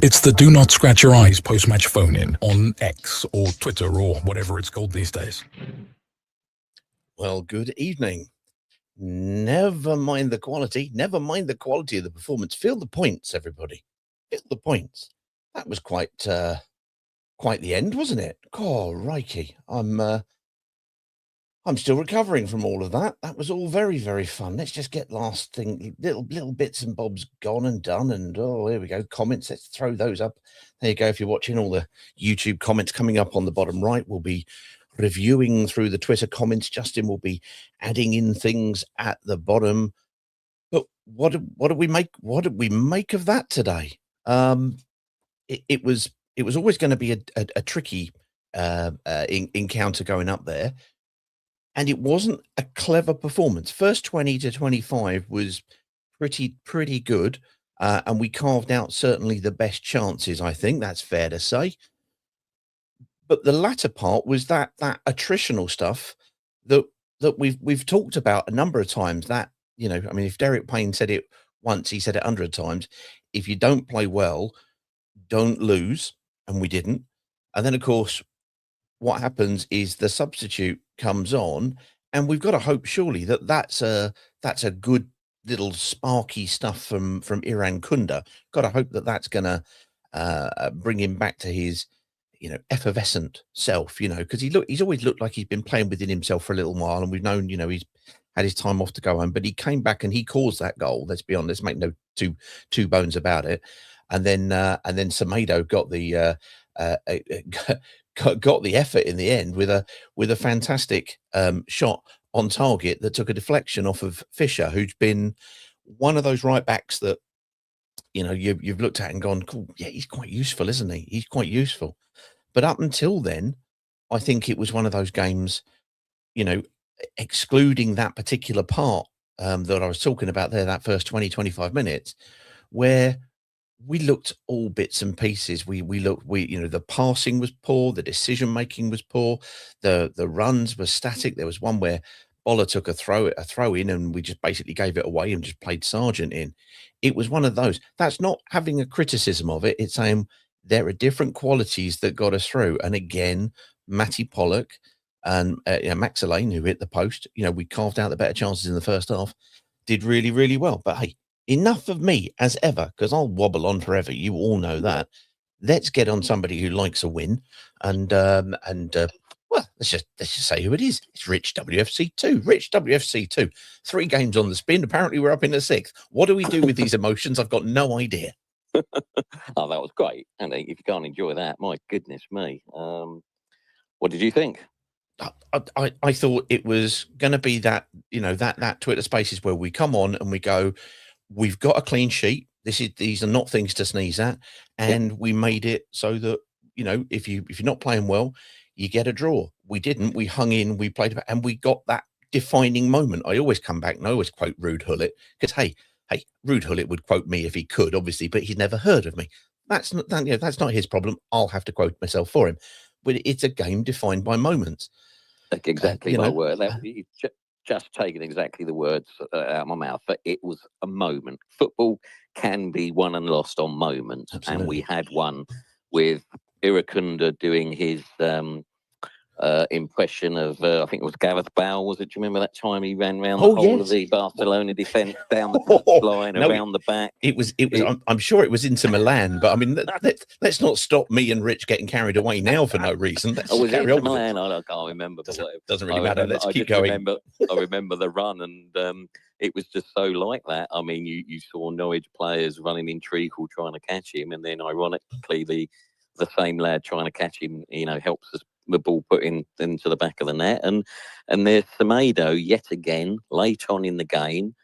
It's the Do Not Scratch Your Eyes post-match phone-in on X or Twitter or whatever it's called these days. Well, good evening. Never mind the quality. Never mind the quality of the performance. Feel the points, everybody. Feel the points. That was quite the end, wasn't it? Oh, Reiki. I'm still recovering from all of that. That was all very, very fun. Let's just get last thing, little bits and bobs gone and done. And oh, here we go. Comments. Let's throw those up. There you go. If you're watching, all the YouTube comments coming up on the bottom right, we'll be reviewing through the Twitter comments. Justin will be adding in things at the bottom. But what do we make? What did we make of that today? It was always going to be a tricky encounter going up there. And it wasn't a clever performance. First 20 to 25 was pretty good. And we carved out certainly the best chances, I think. That's fair to say. But the latter part was that attritional stuff that we've talked about a number of times. That, you know, I mean, if Derek Payne said it once, he said it 100 times. If you don't play well, don't lose. And we didn't. And then, of course, what happens is the substitute comes on, and we've got to hope surely that's a good little sparky stuff from Iran Kunda. Got to hope that's going to bring him back to his, you know, effervescent self, you know, because he's always looked like he's been playing within himself for a little while, and we've known, you know, he's had his time off to go home, but he came back and he caused that goal. Let's be honest, make no two bones about it. And then Semedo got the got the effort in the end with a fantastic shot on target that took a deflection off of Fisher, who's been one of those right backs that, you know, you've looked at and gone, cool, yeah, he's quite useful, isn't he? He's quite useful. But up until then, I think it was one of those games, you know, excluding that particular part that I was talking about there, that first 20-25 minutes, where we looked all bits and pieces. We you know, the passing was poor, the decision making was poor, the runs were static. There was one where Boller took a throw in, and we just basically gave it away and just played Sargent in. It was one of those. That's not having a criticism of it. It's saying there are different qualities that got us through. And again, Matty Pollock and Max Elaine, who hit the post, you know, we carved out the better chances in the first half, did really, really well. But hey, enough of me as ever, because I'll wobble on forever. You all know that. Let's get on somebody who likes a win, and well, let's just say who it is. It's Rich WFC2. Rich WFC2. 3 games on the spin. Apparently, we're up in the 6th. What do we do with these emotions? I've got no idea. Oh, that was great. And if you can't enjoy that, my goodness me. What did you think? I thought it was going to be that, you know, that Twitter Spaces where we come on and we go, we've got a clean sheet. These are not things to sneeze at, and we made it so that, you know, if you're not playing well, you get a draw. We didn't. We hung in. We played, and we got that defining moment. I always come back and I always quote Rude Hullet, because hey, Rude Hullet would quote me if he could, obviously, but he's never heard of me. That's not his problem. I'll have to quote myself for him. But it's a game defined by moments. Exactly my word. You just taken exactly the words out of my mouth. But it was a moment. Football can be won and lost on moments. Absolutely. And we had one with Irakunda doing his impression of, I think it was Gareth Bale, was it? Do you remember that time he ran around the whole of the Barcelona defence, down the line, around the back? It was. I'm sure it was Inter Milan, but I mean, let's not stop me and Rich getting carried away now for no reason. Let's was carry it on Milan? I can't remember. Doesn't really matter. Let's keep going. I remember the run, and it was just so like that. I mean, you saw Norwich players running in treacle trying to catch him, and then ironically the same lad trying to catch him, you know, helps us the ball put into the back of the net. And there's Semedo yet again, late on in the game.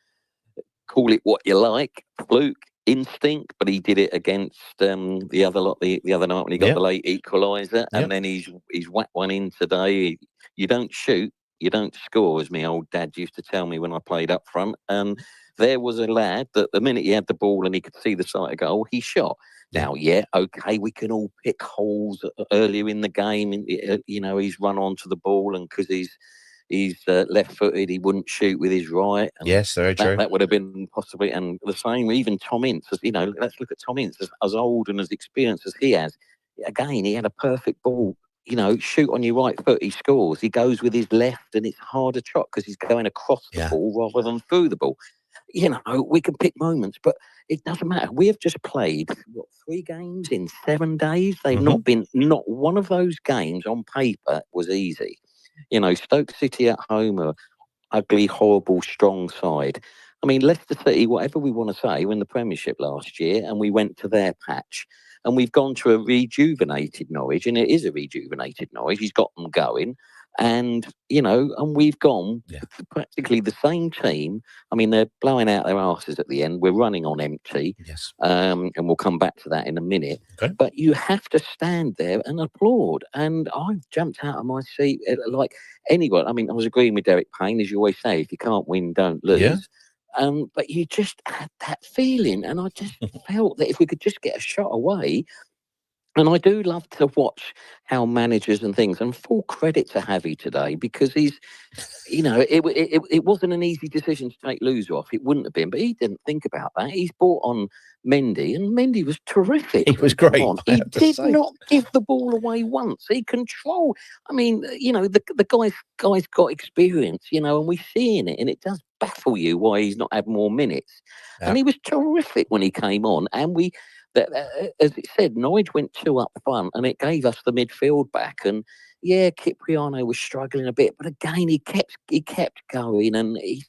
Call it what you like, fluke, instinct, but he did it against the other lot the other night when he got the late equaliser, and then he's whacked one in today. You don't shoot, you don't score, as my old dad used to tell me when I played up front. And there was a lad that the minute he had the ball and he could see the sight of goal, he shot. Now, okay, we can all pick holes earlier in the game. You know, he's run onto the ball, and because he's left-footed, he wouldn't shoot with his right. And yes, very true. That would have been possibly, and the same, even Tom Ince, you know, let's look at Tom Ince, as old and as experienced as he has. Again, he had a perfect ball. You know, shoot on your right foot, he scores. He goes with his left, and it's harder shot because he's going across the ball rather than through the ball. You know, we can pick moments, but it doesn't matter. We have just played, 3 games in 7 days? They've not one of those games on paper was easy. You know, Stoke City at home are ugly, horrible, strong side. I mean, Leicester City, whatever we want to say, were in the Premiership last year, and we went to their patch. And we've gone to a rejuvenated Norwich, and it is a rejuvenated Norwich. He's got them going. And, you know, and we've gone practically the same team. I mean, they're blowing out their asses at the end. We're running on empty. Yes. And we'll come back to that in a minute. Okay. But you have to stand there and applaud. And I jumped out of my seat like anyone. I mean, I was agreeing with Derek Payne, as you always say, if you can't win, don't lose. Yeah. But you just had that feeling. And I just felt that if we could just get a shot away. And I do love to watch how managers and things, and full credit to Javi today, because he's, you know, it wasn't an easy decision to take Loser off. It wouldn't have been, but he didn't think about that. He's brought on Mendy, and Mendy was terrific. He was great. He did not give the ball away once. He controlled. I mean, you know, the guy's got experience, you know, and we see in it, and it does baffle you why he's not had more minutes. Yeah. And he was terrific when he came on, and we. As it said, Norwich went 2 up front, and it gave us the midfield back. And Cipriano was struggling a bit, but again, he kept going, and he's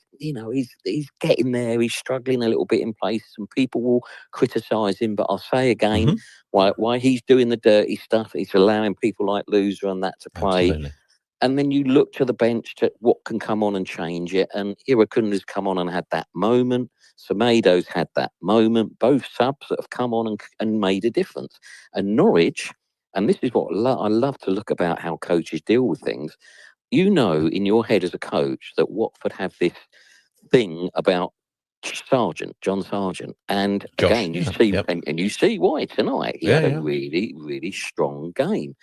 getting there. He's struggling a little bit in places, and people will criticise him. But I'll say again, why he's doing the dirty stuff. He's allowing people like Loser and that to play. Absolutely. And then you look to the bench to what can come on and change it. And Irakunda's come on and had that moment. Semedo's had that moment. Both subs that have come on and made a difference. And Norwich, and this is what I love to look about how coaches deal with things. You know, in your head as a coach, that Watford have this thing about John Sargent. And Josh, again, you see, and you see why tonight. He had a really, really strong game.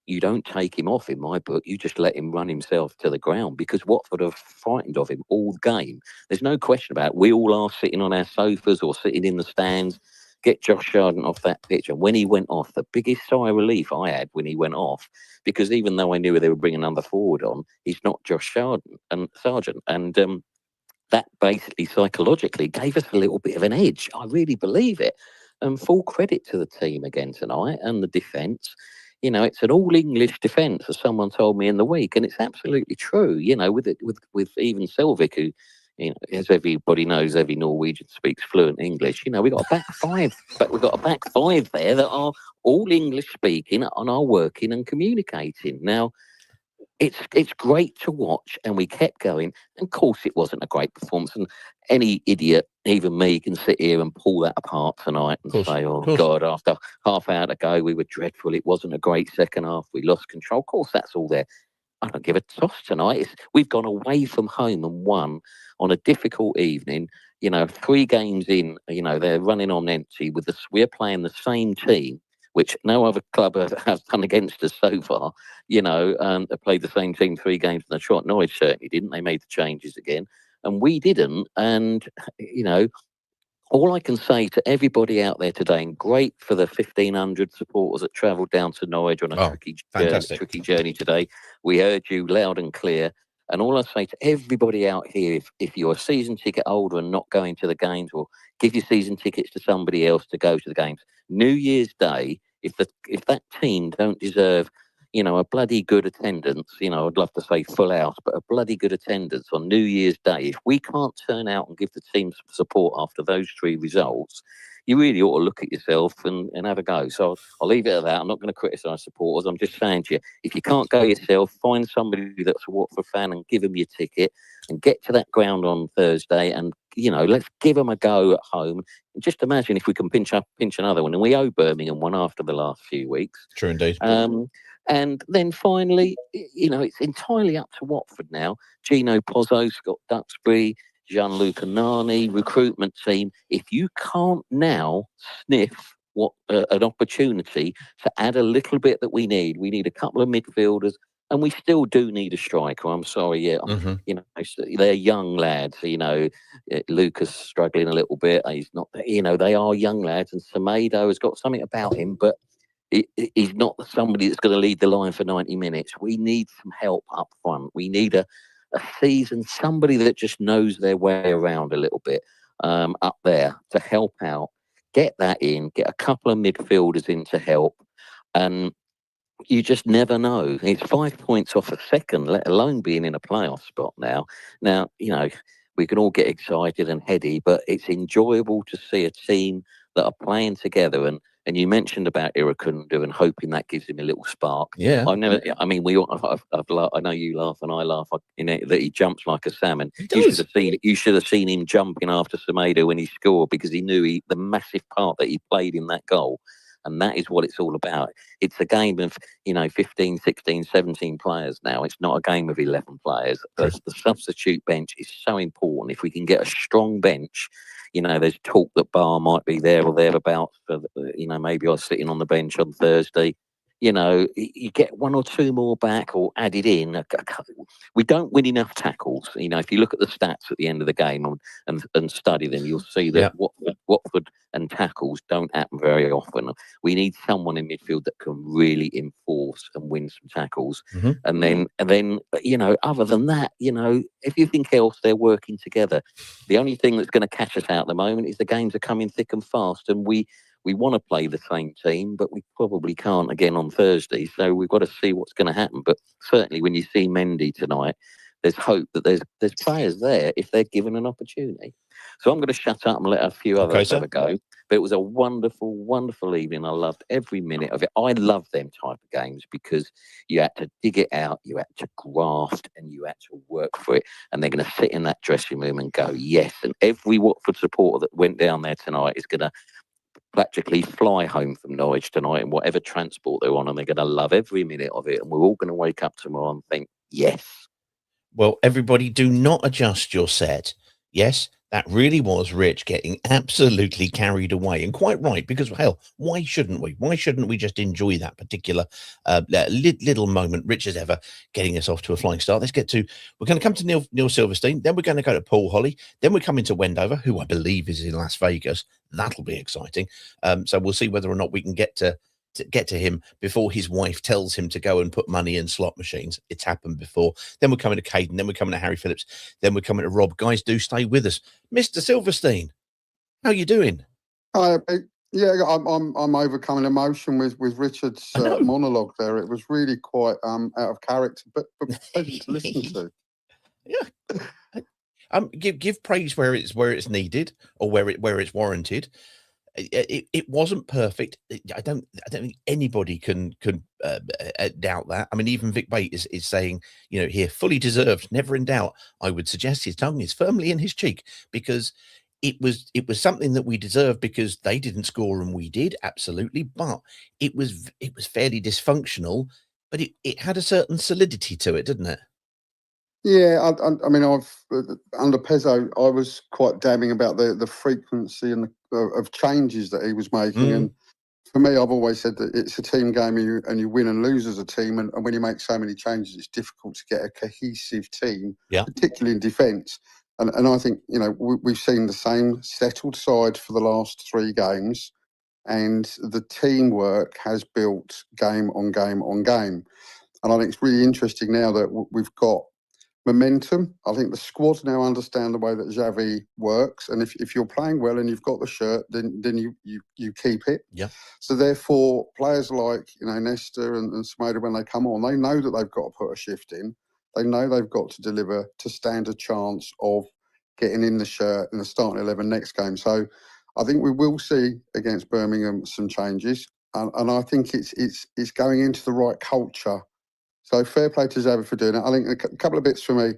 You don't take him off in my book. You just let him run himself to the ground, because Watford are frightened of him all the game. There's no question about it. We all are sitting on our sofas or sitting in the stands. Get Josh Sargent off that pitch. And when he went off, the biggest sigh of relief I had when he went off, because even though I knew they were bringing another forward on, he's not Josh Sargent. And that basically psychologically gave us a little bit of an edge. I really believe it. And full credit to the team again tonight and the defence. You know, it's an all-English defence, as someone told me in the week, and it's absolutely true. You know, with even Selvik, who, you know, as everybody knows, every Norwegian speaks fluent English. You know, we've got a back five, but we've got a back 5 there that are all English speaking and are working and communicating. Now, it's great to watch, and we kept going. And of course, it wasn't a great performance, and any idiot, even me, can sit here and pull that apart tonight and say, "Oh God, after half hour to go, we were dreadful. It wasn't a great second half. We lost control." Of course, that's all there. I don't give a toss tonight. We've gone away from home and won on a difficult evening. You know, 3 games in. You know, they're running on empty. We're playing the same team, which no other club has done against us so far. You know, they played the same team 3 games in the trot. Norwich certainly didn't. They made the changes again, and we didn't. And, you know, all I can say to everybody out there today, and great for the 1,500 supporters that travelled down to Norwich on a tricky journey today. We heard you loud and clear. And all I say to everybody out here, if you're a season ticket holder and not going to the games, or give your season tickets to somebody else to go to the games, New Year's Day, if that team don't deserve, you know, a bloody good attendance, you know, I'd love to say full house, but a bloody good attendance on New Year's Day, if we can't turn out and give the team some support after those 3 results, you really ought to look at yourself and have a go. So I'll leave it at that. I'm not going to criticise supporters. I'm just saying to you, if you can't go yourself, find somebody that's a Watford fan and give them your ticket, and get to that ground on Thursday and let's give them a go at home. And just imagine if we can pinch another one. And we owe Birmingham one after the last few weeks. True indeed. And then finally, it's entirely up to Watford now. Gino Pozzo's got Duxbury, Gianluca Nani, recruitment team. If you can't now sniff what an opportunity to add a little bit that we need a couple of midfielders, and we still do need a striker. I'm sorry, they're young lads. Lucas struggling a little bit. He's not. They are young lads, and Semedo has got something about him, but he's not somebody that's going to lead the line for 90 minutes. We need some help up front. We need a seasoned somebody that just knows their way around a little bit up there to help out. Get that in. Get a couple of midfielders in to help, and you just never know. It's 5 points off a second, let alone being in a playoff spot now. Now, we can all get excited and heady, but it's enjoyable to see a team that are playing together. And you mentioned about Irakundu and hoping that gives him a little spark. Yeah. I know you laugh and I laugh that he jumps like a salmon. You should have seen him jumping after Semedo when he scored, because he knew the massive part that he played in that goal. And that is what it's all about. It's a game of, 15, 16, 17 players now. It's not a game of 11 players. The substitute bench is so important. If we can get a strong bench, there's talk that Barr might be there or thereabouts. Maybe I was sitting on the bench on Thursday. You get one or two more back or added in. We don't win enough tackles. If you look at the stats at the end of the game and study them, you'll see that Watford and tackles don't happen very often. We need someone in midfield that can really enforce and win some tackles. Mm-hmm. And then other than that, everything else, they're working together. The only thing that's going to catch us out at the moment is the games are coming thick and fast, and we want to play the same team, but we probably can't again on Thursday. So we've got to see what's going to happen. But certainly when you see Mendy tonight, there's hope that there's players there if they're given an opportunity. So I'm going to shut up and let a few others have a go. But it was a wonderful, wonderful evening. I loved every minute of it. I love them type of games because you had to dig it out, you had to graft, and you had to work for it. And they're going to sit in that dressing room and go, yes. And every Watford supporter that went down there tonight is going to practically fly home from Norwich tonight in whatever transport they're on, and they're going to love every minute of it. And we're all going to wake up tomorrow and think, yes. Well, everybody, do not adjust your set. Yes, that really was Rich getting absolutely carried away, and quite right, because, hell, why shouldn't we? Why shouldn't we just enjoy that particular little moment, Rich as ever, getting us off to a flying start? We're going to come to Neil Silverstein, then we're going to go to Paul Holly, then we're coming to Wendover, who I believe is in Las Vegas. That'll be exciting. So we'll see whether or not we can get to him before his wife tells him to go and put money in slot machines. It's happened before. Then we're coming to Caden, then we're coming to Harry Phillips, then we're coming to Rob. Guys, do stay with us. Mr. Silverstein, how you doing? I'm overcoming emotion with Richard's monologue there. It was really quite out of character, but pleasant to listen to. Yeah. Give praise where it's needed or where it's warranted. It wasn't perfect. I don't think anybody can doubt that. I mean, even Vic Bate is saying, here, fully deserved, never in doubt. I would suggest his tongue is firmly in his cheek, because it was something that we deserved, because they didn't score and we did, absolutely. But it was fairly dysfunctional, but it had a certain solidity to it, didn't it? Yeah, I mean, under Pezzo, I was quite damning about the frequency and of changes that he was making. And for me, I've always said that it's a team game, and you win and lose as a team. And when you make so many changes, it's difficult to get a cohesive team, particularly in defence. And I think, we've seen the same settled side for the last 3 games, and the teamwork has built game on game on game. And I think it's really interesting now that we've got momentum. I think the squad now understand the way that Xavi works, and if you're playing well and you've got the shirt, then you keep it. Yeah. So therefore, players like Nesta and Semedo, when they come on, they know that they've got to put a shift in. They know they've got to deliver to stand a chance of getting in the shirt in the starting 11 next game. So I think we will see against Birmingham some changes, and I think it's going into the right culture. So fair play to Xavi for doing it. I think a couple of bits for me.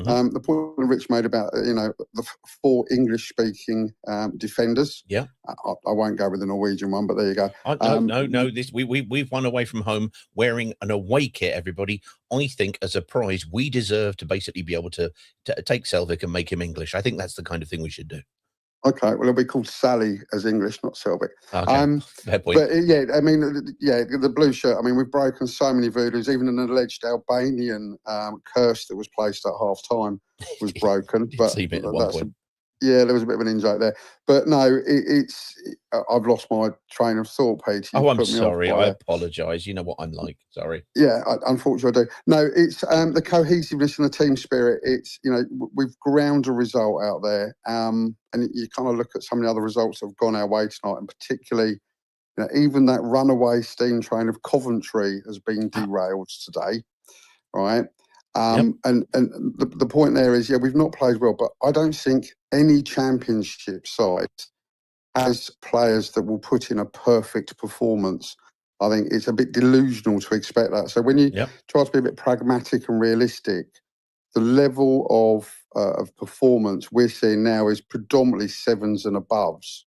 The point that Rich made about the 4 English-speaking defenders. Yeah, I won't go with the Norwegian one, but there you go. No. This we've won away from home wearing an away kit. Everybody, I think as a prize, we deserve to basically be able to take Selvik and make him English. I think that's the kind of thing we should do. Okay, well, it'll be called Sally as English, not Selvik. Okay, fair point. But I mean, the blue shirt. I mean, we've broken so many voodoos. Even an alleged Albanian curse that was placed at half time was broken. But there was a bit of an in-joke there. But no, I've lost my train of thought, Pete. I'm sorry. I apologise. You know what I'm like. Sorry. Yeah, unfortunately I do. No, it's the cohesiveness and the team spirit. It's, we've ground a result out there. And you kind of look at some of the other results that have gone our way tonight, and particularly, even that runaway steam train of Coventry has been derailed today, right? And the point there is, we've not played well, but I don't think any championship side has players that will put in a perfect performance. I think it's a bit delusional to expect that. So when you try to be a bit pragmatic and realistic, the level of performance we're seeing now is predominantly 7s and aboves,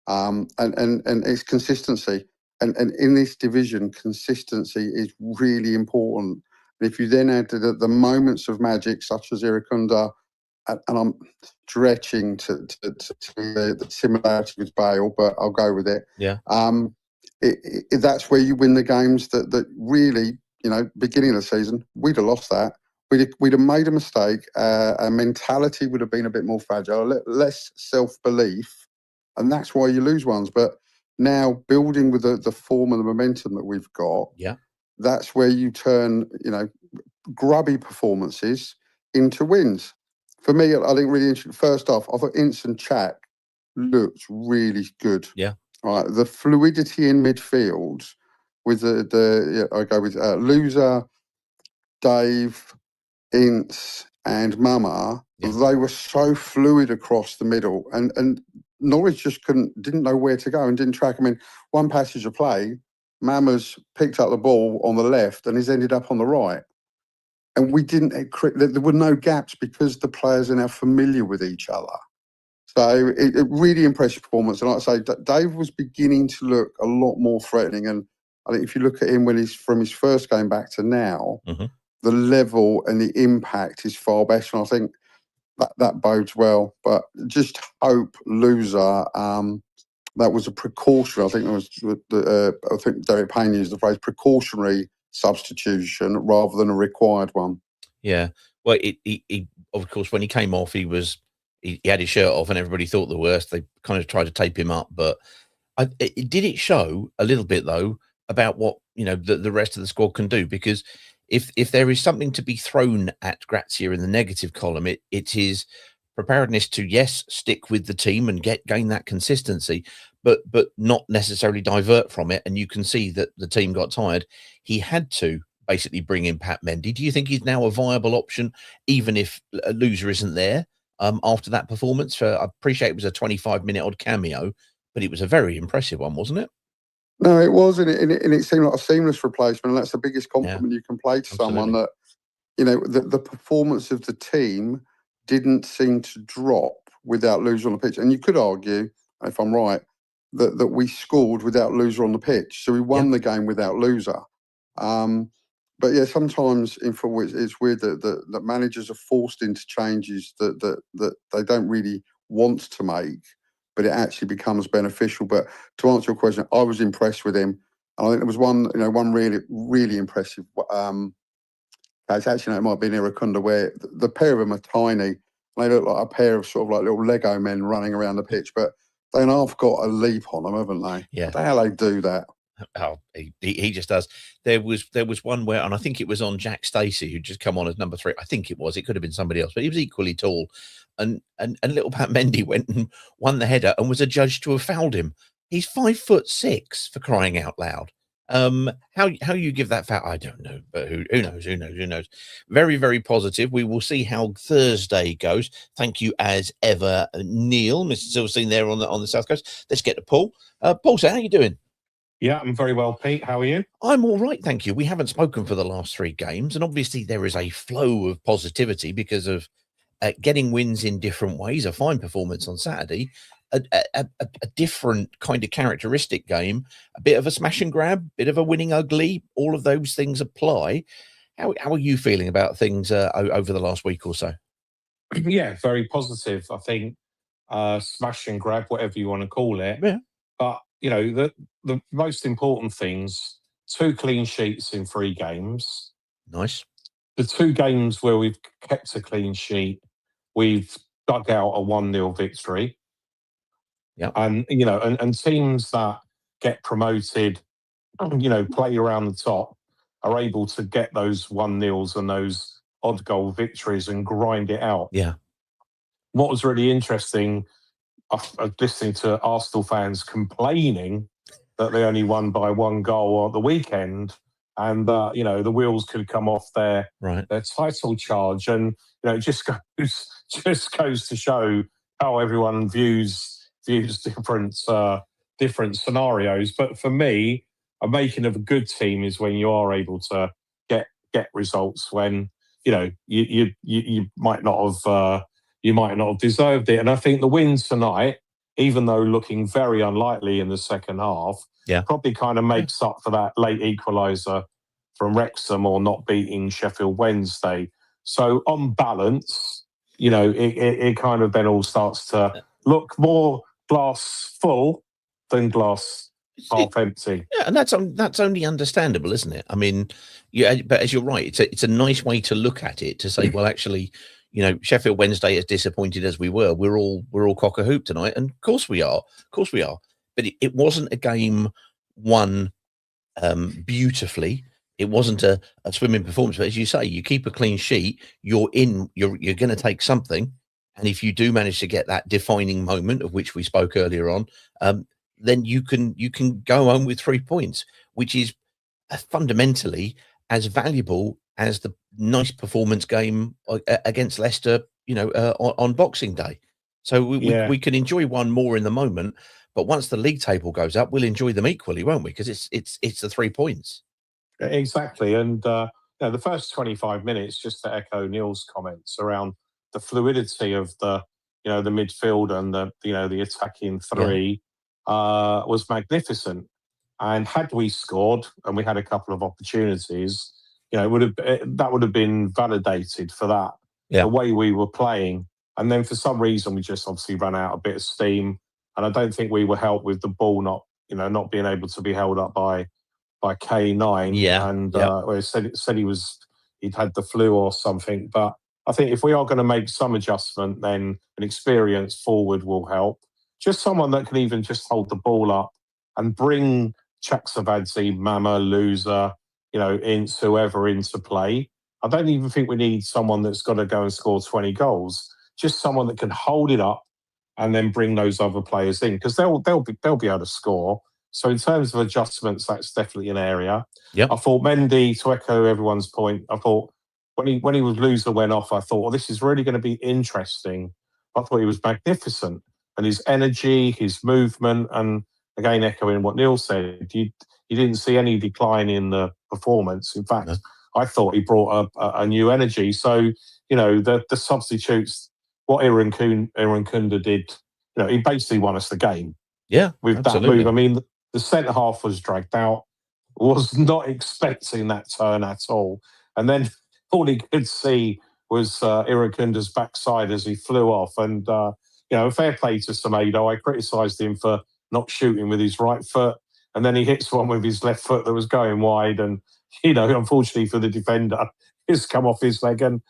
and it's consistency. And in this division, consistency is really important. And if you then add to the moments of magic, such as Iracunda, and I'm stretching to the similarity with Bale, but I'll go with it. Yeah. That's where you win the games that really, beginning of the season, we'd have lost that. We'd have made a mistake. Our mentality would have been a bit more fragile, less self-belief, and that's why you lose ones. But now, building with the form and the momentum that we've got, that's where you turn, grubby performances into wins. For me, I think really interesting. First off, I thought Ince and Chak looked really good. Yeah. Right. The fluidity in midfield with I go with Loser, Dave, Ince, and Mama. Yeah. They were so fluid across the middle, and Norwich just didn't know where to go and didn't track. I mean, one passage of play, Mama's picked up the ball on the left and he's ended up on the right. And we didn't, there were no gaps because the players are now familiar with each other. So it really impressive performance. And like I say, Dave was beginning to look a lot more threatening. And I think if you look at him from his first game back to now, the level and the impact is far better. And I think that bodes well. But just hope Loser, that was a precaution. I think I think Derek Payne used the phrase precautionary substitution rather than a required one. Yeah. Well, he of course, when he came off, he had his shirt off and everybody thought the worst. They kind of tried to tape him up, but did it show a little bit though about what, the rest of the squad can do? Because if there is something to be thrown at Grazia in the negative column, it is preparedness to, yes, stick with the team and gain that consistency, but not necessarily divert from it. And you can see that the team got tired. He had to basically bring in Pat Mendy. Do you think he's now a viable option, even if a Loser isn't there after that performance? I appreciate it was a 25-minute odd cameo, but it was a very impressive one, wasn't it? No, it was, and it seemed like a seamless replacement. And that's the biggest compliment you can play to someone, that the performance of the team didn't seem to drop without Loser on the pitch. And you could argue, if I'm right, that we scored without Loser on the pitch. So we won the game without Loser. But yeah, sometimes in football it's weird that managers are forced into changes that they don't really want to make, but it actually becomes beneficial. But to answer your question, I was impressed with him. And I think there was one really, really impressive case. Actually, it might be Iracunda, where the pair of them are tiny. They look like a pair of sort of like little Lego men running around the pitch, but they half got a leap on them, haven't they? Yeah. How they do that? Oh, he just does. There was one where, and I think it was on Jack Stacey, who just come on as number 3. I think it was. It could have been somebody else, but he was equally tall. And little Pat Mendy went and won the header and was adjudged to have fouled him. He's 5'6", for crying out loud. How you give that foul, I don't know, but who knows. Very, very positive. We will see how Thursday goes. Thank you as ever, Neil, Mr. Silverstein there on the South Coast. Let's get to Paul. Paul, so how you doing? Yeah, I'm very well, Pete. How are you? I'm all right, thank you. We haven't spoken for the last 3 games, and obviously there is a flow of positivity because of getting wins in different ways. A fine performance on Saturday, a different kind of characteristic game, a bit of a smash and grab, bit of a winning ugly. All of those things apply. How are you feeling about things over the last week or so? Yeah, very positive. I think smash and grab, whatever you want to call it. Yeah. But, the most important things, 2 clean sheets in 3 games. Nice. The 2 games where we've kept a clean sheet, we've dug out a 1-0 victory. Yeah. And, and teams that get promoted, play around the top, are able to get those 1-0s and those odd goal victories and grind it out. Yeah. What was really interesting, listening to Arsenal fans complaining that they only won by 1 goal at the weekend, and the wheels could come off their title charge, and it just goes to show how everyone views different scenarios. But for me, a making of a good team is when you are able to get results when you might not have deserved it. And I think the win tonight, even though looking very unlikely in the second half, probably kind of makes up for that late equaliser from Wrexham or not beating Sheffield Wednesday. So on balance, it kind of then all starts to look more glass full than glass half empty. Yeah, and that's only understandable, isn't it? I mean, but as you're right, it's a nice way to look at it, to say, well, actually, Sheffield Wednesday, as disappointed as we were, we're all cock a hoop tonight, and of course we are, But it wasn't a game won beautifully. It wasn't a swimming performance. But as you say, you keep a clean sheet, you're going to take something, and if you do manage to get that defining moment of which we spoke earlier on, then you can go home with 3 points, which is fundamentally as valuable as the nice performance game against Leicester, on Boxing Day. So we can enjoy one more in the moment, but once the league table goes up, we'll enjoy them equally, won't we? Because it's the 3 points. Exactly, and the first 25 minutes, just to echo Neil's comments around the fluidity of the midfield and the attacking 3 was magnificent. And had we scored, and we had a couple of opportunities, that would have been validated for that. The way we were playing, and then for some reason we just obviously ran out a bit of steam, and I don't think we were helped with the ball not being able to be held up by K9. And said he'd had the flu or something. But I think if we are going to make some adjustment, then an experienced forward will help. Just someone that can even just hold the ball up and bring Chaksabadze, Mama, Loser, whoever into play. I don't even think we need someone that's got to go and score 20 goals. Just someone that can hold it up and then bring those other players in, because they'll be able to score. So in terms of adjustments, that's definitely an area. I thought Mendy, to echo everyone's point, I thought when he was Loser went off, I thought, well, this is really going to be interesting. I thought he was magnificent, and his energy, his movement, and again echoing what Neil said, you didn't see any decline in the performance. In fact, I thought he brought a new energy. So the substitutes, what Aaron Kunda did, he basically won us the game. Yeah, with absolutely. that move. I mean, the centre half was dragged out. Was not expecting that turn at all, and then all he could see was Irakunda's backside as he flew off. And fair play to Semedo. I criticised him for not shooting with his right foot, and then he hits one with his left foot that was going wide, and unfortunately for the defender, it's come off his leg and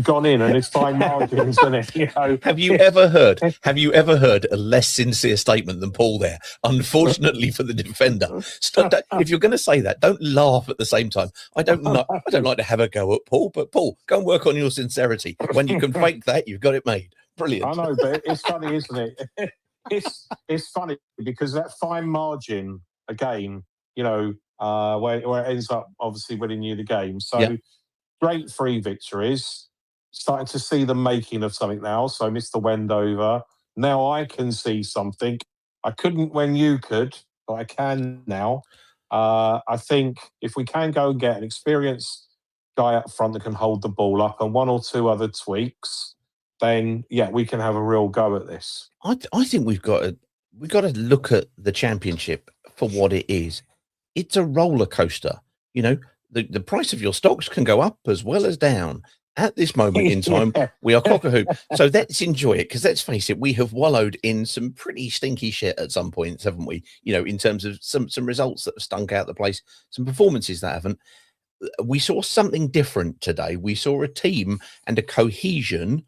gone in, and it's fine margins, isn't it? Have you ever heard a less sincere statement than Paul there? Unfortunately for the defender. If you're going to say that, don't laugh at the same time. I don't like to have a go at Paul, but Paul, go and work on your sincerity. When you can fake that, you've got it made. Brilliant. I know, but it's funny, isn't it? It's funny because that fine margin again, where it ends up obviously winning you the game. So great 3 victories. Starting to see the making of something now. So Mr. Wendover, now I can see something. I couldn't when you could, but I can now. I think if we can go and get an experienced guy up front that can hold the ball up and one or two other tweaks, then yeah, we can have a real go at this. I think we've got to look at the Championship for what it is. It's a roller coaster. You know, the price of your stocks can go up as well as down. At this moment in time, we are cock-a-hoop. So let's enjoy it, because let's face it, we have wallowed in some pretty stinky shit at some points, haven't we? You know, in terms of some results that have stunk out the place, some performances that haven't. We saw something different today. We saw a team and a cohesion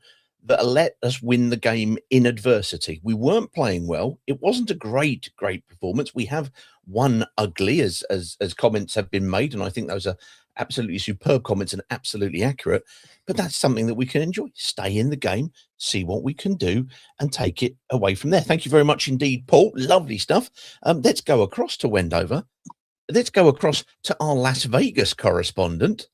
that let us win the game in adversity. We weren't playing well. It wasn't a great performance. We have won ugly, as comments have been made, and I think those are absolutely superb comments and absolutely accurate. But that's something that we can enjoy. Stay in the game, see what we can do, and take it away from there. Thank you very much indeed, Paul. Lovely stuff. Let's go across to Wendover. Let's go across to our Las Vegas correspondent,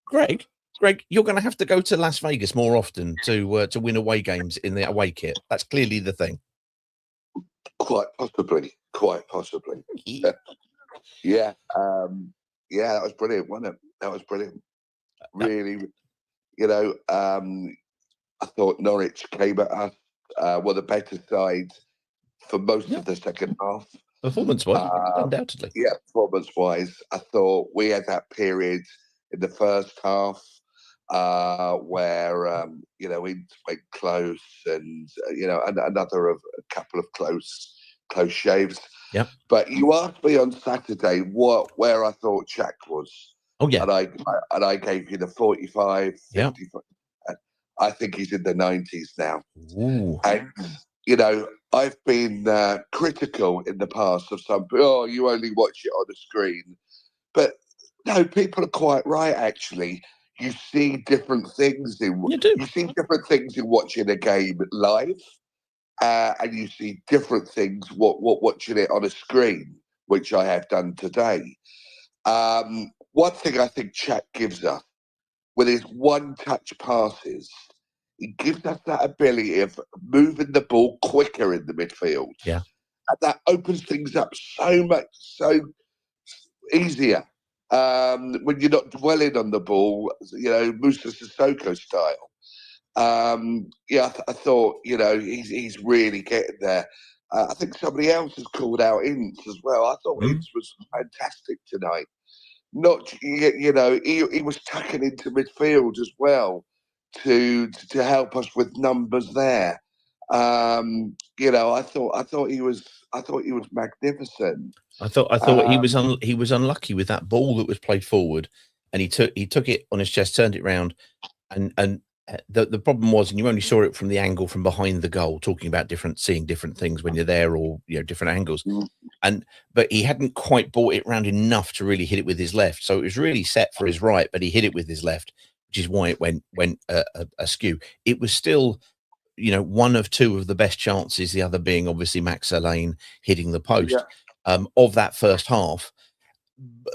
Greg. Greg, you're going to have to go to Las Vegas more often to win away games in the away kit. That's clearly the thing. Quite possibly. Yeah. Yeah, that was brilliant, wasn't it? That was brilliant. Really, you know, I thought Norwich came at us, were the better side for most of the second half. Performance-wise, undoubtedly. Yeah, performance-wise. I thought we had that period in the first half where, you know, we went close and, you know, another of a couple of close shaves. Yeah. But you asked me on Saturday where I thought Jack was. Oh, yeah. And I gave you the 45, 55. Yeah. I think he's in the 90s now. Ooh. And, you know, I've been critical in the past of some, you only watch it on the screen. But no, people are quite right, actually. You see different things You do. You see different things in watching a game live, and you see different things watching it on a screen, which I have done today. One thing I think Chat gives us with his one-touch passes, he gives us that ability of moving the ball quicker in the midfield. Yeah. And that opens things up so much, so easier. When you're not dwelling on the ball, you know, Musa Sissoko style. I thought, you know, he's really getting there. I think somebody else has called out Ince as well. I thought Ince was fantastic tonight. Not, you know, he was tucking into midfield as well to help us with numbers there. You know, I thought he was magnificent. I thought he was unlucky with that ball that was played forward, and he took it on his chest, turned it round, and the problem was, and you only saw it from the angle from behind the goal, talking about seeing different things when you're there, or, you know, different angles. But he hadn't quite brought it round enough to really hit it with his left. So it was really set for his right, but he hit it with his left, which is why it went askew. It was still, you know, one of two of the best chances, the other being obviously Max Alain hitting the post of that first half.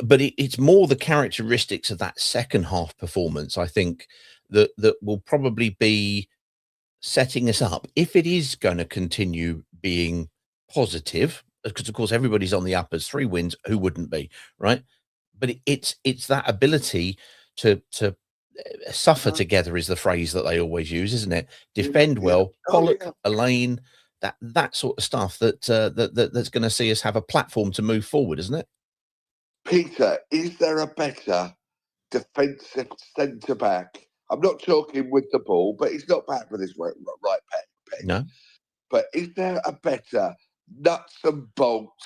But it's more the characteristics of that second half performance, I think, that will probably be setting us up, if it is going to continue being positive, because of course everybody's on the uppers, 3 wins, who wouldn't be, right? But it's that ability to suffer together is the phrase that they always use, isn't it? Defend well, Pollock, Elaine, that sort of stuff that's going to see us have a platform to move forward, isn't it? Peter, is there a better defensive centre back? I'm not talking with the ball, but he's not bad with his right peg. No. But is there a better nuts and bolts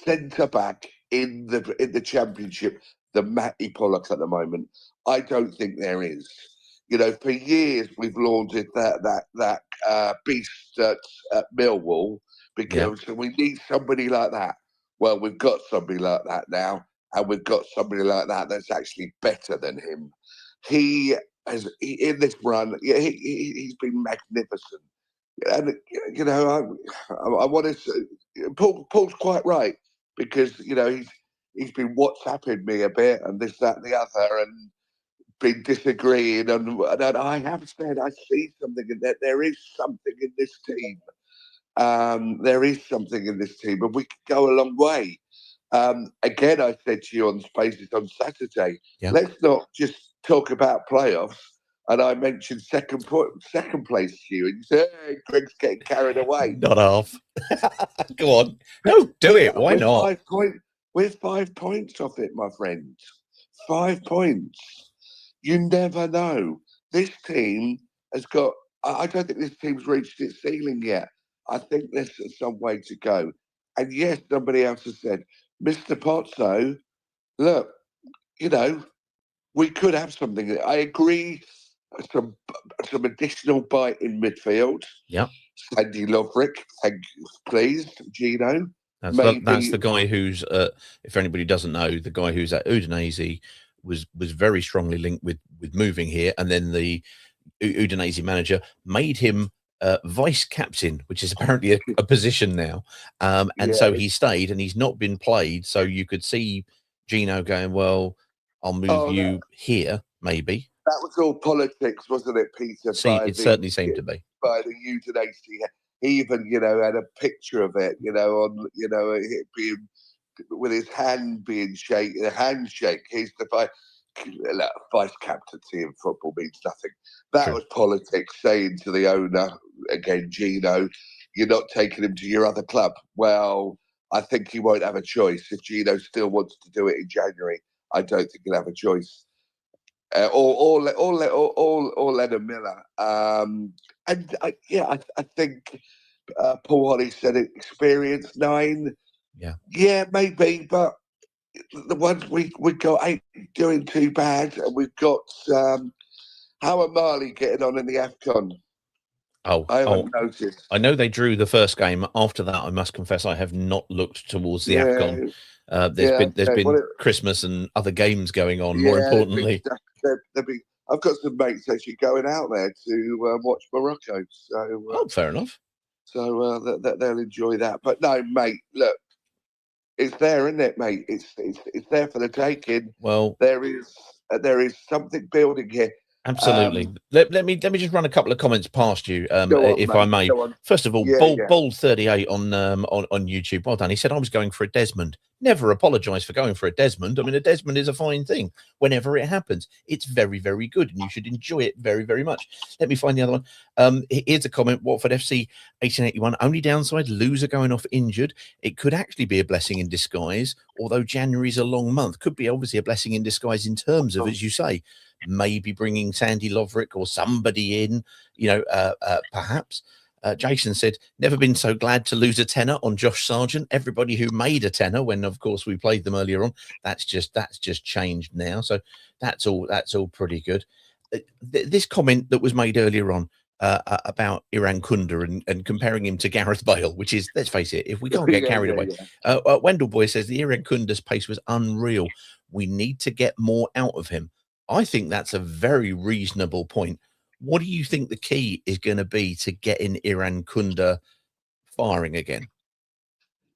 centre back in the Championship than Matty Pollock at the moment? I don't think there is. You know, for years we've lauded that beast at Millwall because we need somebody like that. Well, we've got somebody like that now, and we've got somebody like that that's actually better than him. He in this run, he's been magnificent. And, you know, I want to say, Paul's quite right, because, you know, he's been WhatsApping me a bit and this, that, and the other, and been disagreeing. And I have said I see something in that. There is something in this team There is something in this team, and we could go a long way. Again, I said to you on Spaces on Saturday, let's not just talk about playoffs. And I mentioned second place to you, and you said, hey, Greg's getting carried away. Not half. Go on. No, do it. Why not? We're 5 points off it, my friend. 5 points. You never know. This team has got... I don't think this team's reached its ceiling yet. I think there's some way to go. And yes, somebody else has said, Mr. Pozzo, look, we could have something. I agree. Some additional bite in midfield. Yeah. Sandy Lovrick, thank you, please, Gino. That's the guy who's, if anybody doesn't know, the guy who's at Udinese was very strongly linked with moving here, and then the Udinese manager made him vice captain, which is apparently a position now, so he stayed, and he's not been played. So you could see Gino going, well, I'll move you here, maybe. That was all politics, wasn't it, Peter? It certainly seemed to be. By the Udinese. He even, had a picture of it, on, it being with his hand being shaken, a handshake. He's the vice captaincy in football means nothing. That was politics, saying to the owner, again, Gino, you're not taking him to your other club. Well, I think he won't have a choice. If Gino still wants to do it in January, I don't think he'll have a choice. Or Leonard Miller. I think Paul Holly said it, experience 9. Yeah, maybe, but the ones we got ain't doing too bad, and we've got Howard Marley getting on in the AFCON. I haven't noticed. I know they drew the first game. After that, I must confess, I have not looked towards the AFCON. There's been Christmas and other games going on. More importantly, I've got some mates actually going out there to watch Morocco. So fair enough. So they'll enjoy that. But no, mate, look, it's there, isn't it, mate? It's there for the taking. Well, there is something building here. Absolutely. Let me just run a couple of comments past you, if I may. First of all, Bold 38 on YouTube. Well done. He said I was going for a Desmond. Never apologise for going for a Desmond. I mean, a Desmond is a fine thing whenever it happens. It's very, very good, and you should enjoy it very, very much. Let me find the other one. Here's a comment. Watford FC 1881. Only downside, loser going off injured. It could actually be a blessing in disguise, although January's a long month. Could be obviously a blessing in disguise in terms of, as you say, maybe bringing Sandy Lovrick or somebody in, perhaps. Jason said, never been so glad to lose a tenner on Josh Sargent. Everybody who made a tenner when, of course, we played them earlier on, that's just changed now. So that's all pretty good. This comment that was made earlier on about Iran Kunda and comparing him to Gareth Bale, which is, let's face it, if we can't get carried away. Wendell Boy says the Iran Kunda's pace was unreal. We need to get more out of him. I think that's a very reasonable point. What do you think the key is going to be to getting Iran Kunda firing again?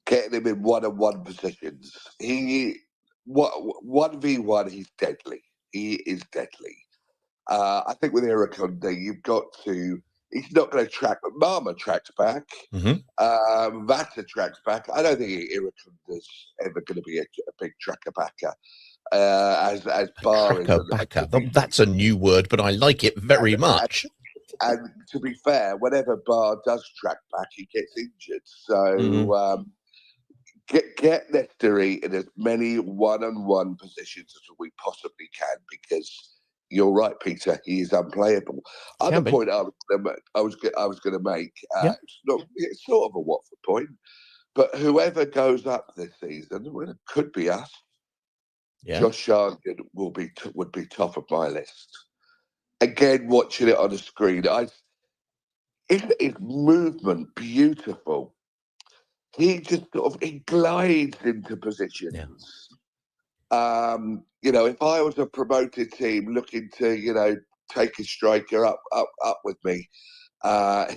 Getting him in 1-on-1 positions. 1v1, he's deadly. He is deadly. I think with Iran Kunda, you've got to... He's not going to track... Mama tracks back. Vata tracks back. I don't think Iran Kunda's ever going to be a big tracker backer. As far as that's a new word, but I like it very much. And to be fair, whenever Barr does track back, he gets injured. So get Nestory in as many 1-on-1 positions as we possibly can, because you're right, Peter. He is unplayable. Other point I was going to make. It's sort of a Watford point, but whoever goes up this season, well, it could be us. Josh Sargent would be top of my list. Again, watching it on the screen, his movement beautiful. He just he glides into positions. If I was a promoted team looking to take a striker up with me,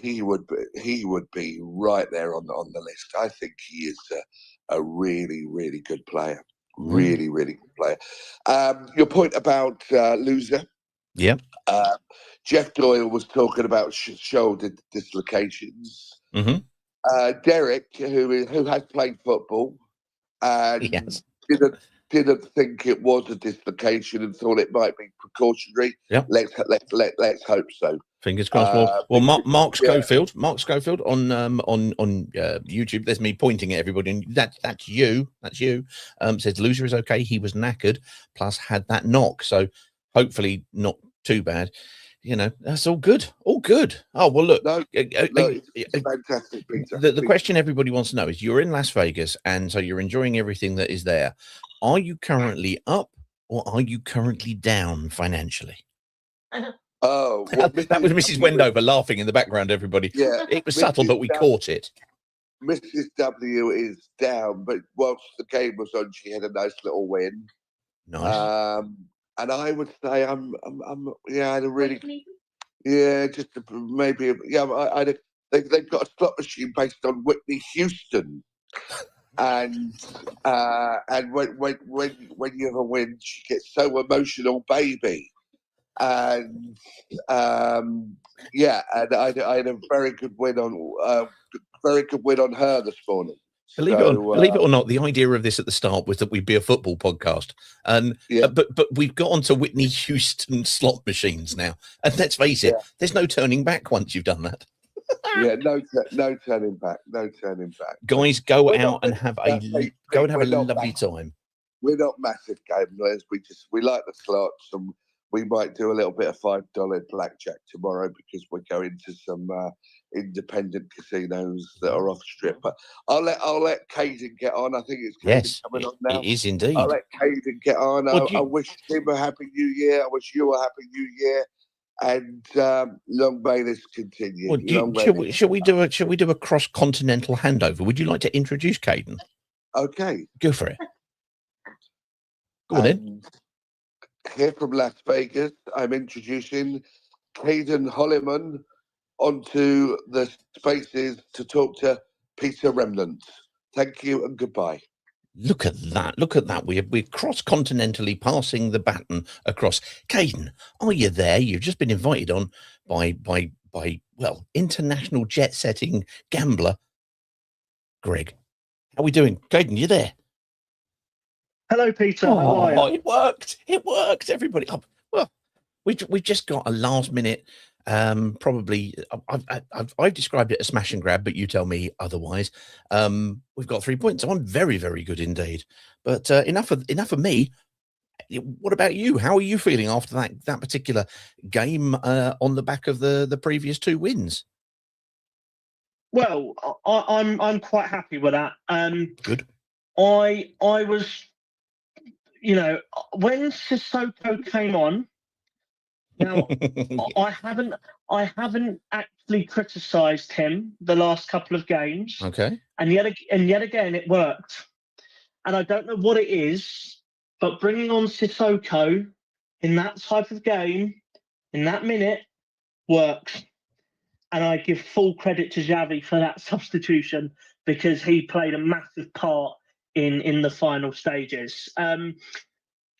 he would be right there on the list. I think he is a really, really good player. Really, really good player. Your point about loser. Yeah. Jeff Doyle was talking about shoulder dislocations. Derek, who has played football and Yes. didn't think it was a dislocation and thought it might be precautionary. Yep. Let's hope so. Fingers crossed. Well, Mark Schofield on YouTube. There's me pointing at everybody, and that's you. Says loser is okay. He was knackered, plus had that knock, so hopefully not too bad. You know, that's all good. All good. Oh well, look. It's fantastic. The question everybody wants to know is: you're in Las Vegas, and so you're enjoying everything that is there. Are you currently up, or are you currently down financially? Oh, well, that was Mrs. Wendover laughing in the background, everybody. Yeah, it was subtle, but we caught it. Mrs. W is down, but whilst the game was on, she had a nice little win. Nice. And I would say I had a really, just maybe, they've got a slot machine based on Whitney Houston. And when you have a win, she gets so emotional, baby. And and I had a very good win on her this morning. Believe it or not, the idea of this at the start was that we'd be a football podcast, and but we've got onto Whitney Houston slot machines now, and let's face it, there's no turning back once you've done that. No turning back. Guys, go out and have a lovely time. We're not massive gamblers. We like the slots, and we might do a little bit of $5 blackjack tomorrow because we're going to some independent casinos that are off strip. But I'll let Caden get on. I think it's Caden coming on now. It is indeed. I'll let Caden get on. I wish him a happy new year. I wish you a happy new year. And long may this continue. Well, shall we do a cross-continental handover? Would you like to introduce Caden? Okay. Go for it. Go on then. Here from Las Vegas, I'm introducing Caden Holliman onto the spaces to talk to Peter Remnant. Thank you and goodbye. Look at that. We're cross-continentally passing the baton across. Caden, are you there? You've just been invited on by international jet-setting gambler Greg. How are we doing? Caden, you there? Hello, Peter. How are you? It worked. Everybody. Well, we've just got a last minute. Probably I've described it as smash and grab, but you tell me otherwise. We've got 3 points. So I'm very, very good indeed. But enough of me. What about you? How are you feeling after that particular game on the back of the previous 2 wins? Well, I'm quite happy with that. Good. I was, when Sissoko came on. Now, I haven't actually criticised him the last couple of games. Okay. And yet again, it worked. And I don't know what it is, but bringing on Sissoko in that type of game, in that minute, works. And I give full credit to Xavi for that substitution because he played a massive part in the final stages.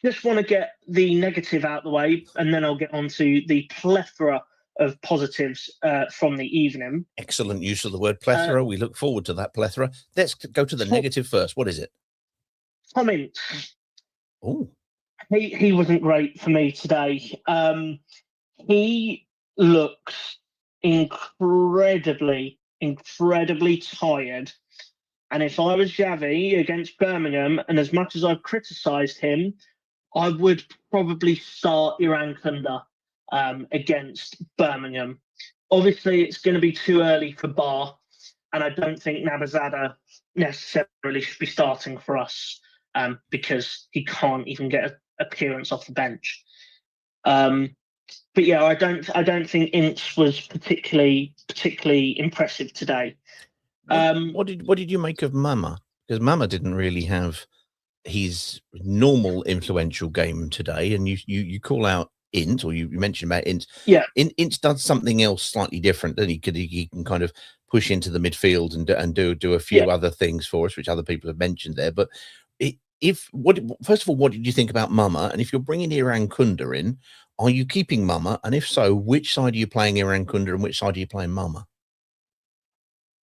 Just want to get the negative out of the way, and then I'll get on to the plethora of positives from the evening. Excellent use of the word plethora. We look forward to that plethora. Let's go to the negative first. What is it? Comments. Oh, he wasn't great for me today. He looks incredibly tired. And if I was Xavi against Birmingham, and as much as I've criticised him, I would probably start Iran Kunda against Birmingham. Obviously, it's going to be too early for Bar, and I don't think Nabazada necessarily should be starting for us because he can't even get an appearance off the bench. But yeah, I don't think Ince was particularly impressive today. What did you make of Mama? Because Mama didn't really have his normal influential game today, and you call out Int, or you mentioned about Int. Yeah, Int does something else slightly different. That he can kind of push into the midfield and do a few other things for us, which other people have mentioned there. But first of all, what did you think about Mama? And if you're bringing Iran Kunda in, are you keeping Mama? And if so, which side are you playing Iran Kunda and which side are you playing Mama?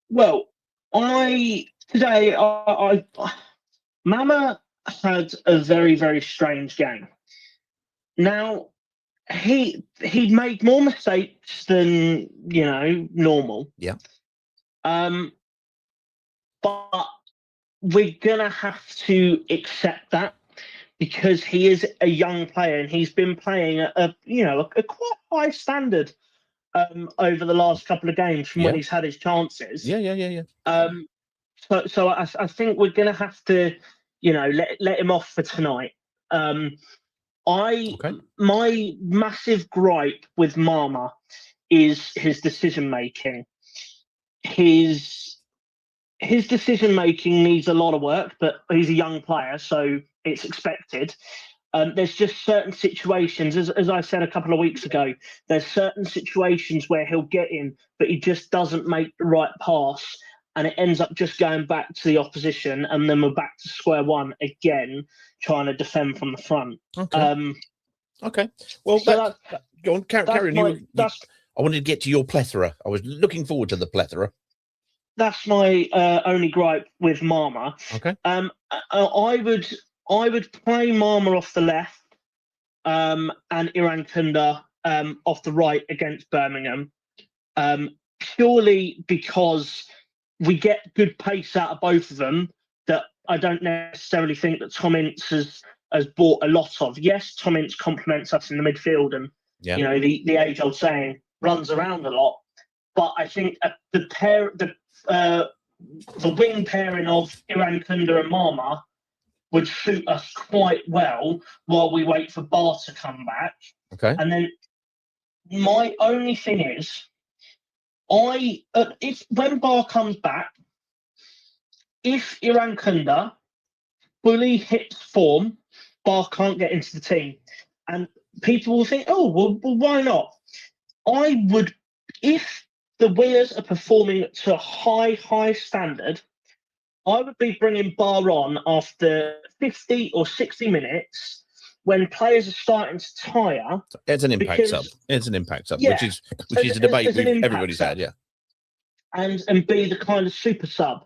Well, Mama had a very, very strange game. Now, he made more mistakes than normal. Yeah. But we're gonna have to accept that because he is a young player and he's been playing at a quite high standard over the last couple of games from when he's had his chances. Yeah. So I think we're gonna have to let him off for tonight. My massive gripe with Mama is his decision making. His decision making needs a lot of work, but he's a young player, so it's expected. There's just certain situations, as I said a couple of weeks ago, there's certain situations where he'll get in, but he just doesn't make the right pass, and it ends up just going back to the opposition, and then we're back to square one again, trying to defend from the front. Okay. Well, So go on, carry on. I wanted to get to your plethora. I was looking forward to the plethora. That's my only gripe with Mama. Okay. I would play Mama off the left, and Irankunda off the right against Birmingham, purely because we get good pace out of both of them that I don't necessarily think that Tom Ince has bought a lot of. Yes, Tom Ince complements us in the midfield, and the age-old saying runs around a lot. But I think the wing pairing of Irankunda and Mama would suit us quite well while we wait for Bar to come back. Okay. And then my only thing is, if when Bar comes back, if Irankunda fully hits form, Bar can't get into the team, and people will think, oh, well why not? I would, if the wingers are performing to a high standard, I would be bringing Bar on after 50 or 60 minutes when players are starting to tire. It's an impact sub. It's an impact sub, which is a debate everybody's had, and be the kind of super sub,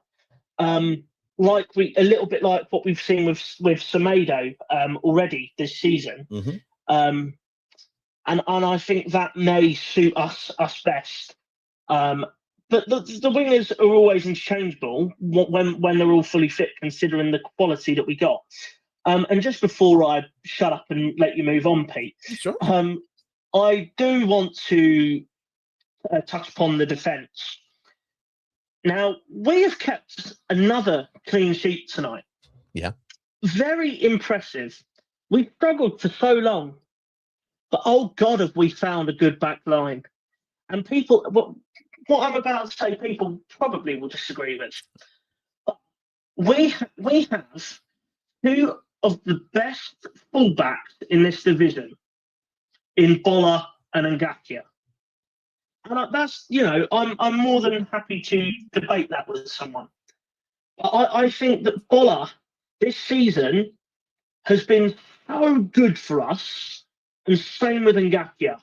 like a little bit like what we've seen with Semedo already this season. Mm-hmm. And I think that may suit us best. But the wingers are always interchangeable when they're all fully fit, considering the quality that we got. And just before I shut up and let you move on, Pete, sure. I do want to touch upon the defence. Now, we have kept another clean sheet tonight. Yeah. Very impressive. We struggled for so long, but oh God, have we found a good back line. And people, what I'm about to say, people probably will disagree with. But we have two of the best fullbacks in this division in Bola and Ngakia. And that's, I'm more than happy to debate that with someone. But I think that Bola this season has been so good for us, and same with Ngakia.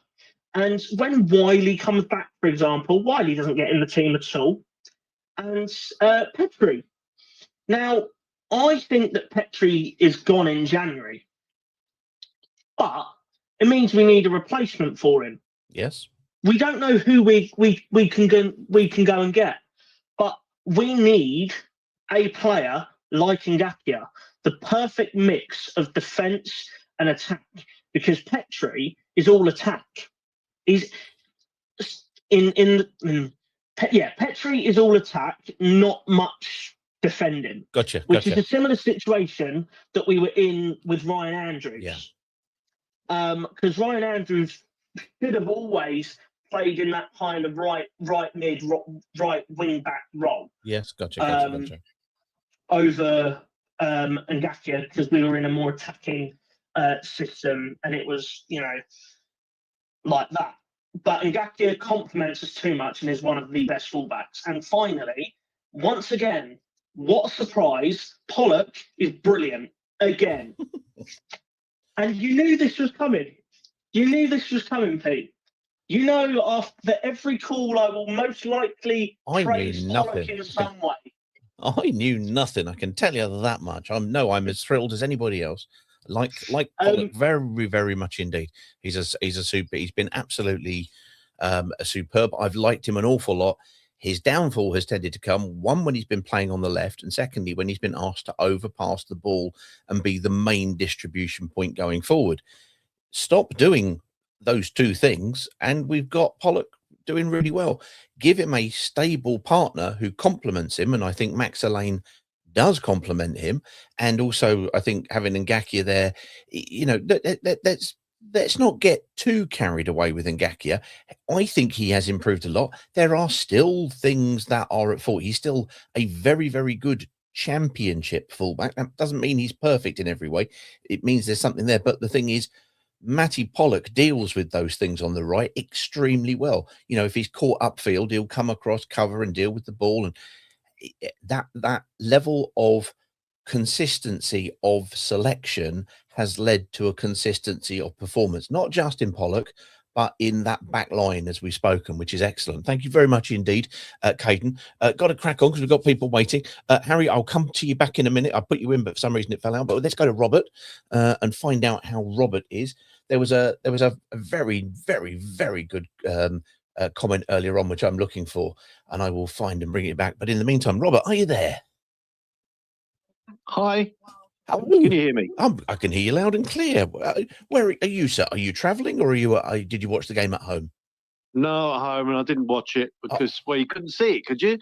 And when Wiley comes back, for example, Wiley doesn't get in the team at all. And Petrie. Now, I think that Petrie is gone in January, but it means we need a replacement for him. Yes. We don't know who we can go and get, but we need a player like Ngakia, the perfect mix of defence and attack, because Petrie is all attack. He's Petrie is all attack, not much defending. Gotcha. Which is a similar situation that we were in with Ryan Andrews. Yeah. Because Ryan Andrews should have always played in that kind of right mid, right wing back role. Yes, gotcha. Over Ngakia, because we were in a more attacking system, and it was like that. But Ngakia complements us too much and is one of the best fullbacks. And finally, once again, what a surprise! Pollock is brilliant again. And you knew this was coming. You knew this was coming, Pete. You know, after every call, I will most likely I knew praise Pollock nothing. in some way. I knew nothing. I can tell you that much. I'm as thrilled as anybody else. Like Pollock, very, very much indeed. He's a super. He's been absolutely a superb. I've liked him an awful lot. His downfall has tended to come, one, when he's been playing on the left, and secondly, when he's been asked to overpass the ball and be the main distribution point going forward. Stop doing those two things, and we've got Pollock doing really well. Give him a stable partner who complements him, and I think Max Alleyne does complement him. And also, I think having Ngakia there, you know, let's not get too carried away with Ngakia. I think he has improved a lot. There are still things that are at fault. He's still a very, very good championship fullback. That doesn't mean he's perfect in every way. It means there's something there. But the thing is, Matty Pollock deals with those things on the right extremely well. You know, if he's caught upfield, he'll come across cover and deal with the ball. And that level of consistency of selection has led to a consistency of performance, not just in Pollock, but in that back line, as we've spoken, which is excellent. Thank you very much indeed, Caden. Got to crack on because we've got people waiting. Harry, I'll come to you back in a minute. I put you in, but for some reason it fell out. But let's go to Robert and find out how Robert is. There was a very, very, very good comment earlier on, which I'm looking for, and I will find and bring it back. But in the meantime, Robert, are you there? Hi. How Can you hear me? I can hear you loud and clear. Where are you, sir? Are you travelling, or are you? Did you watch the game at home? No, at home, and I didn't watch it because well, you couldn't see it, could you?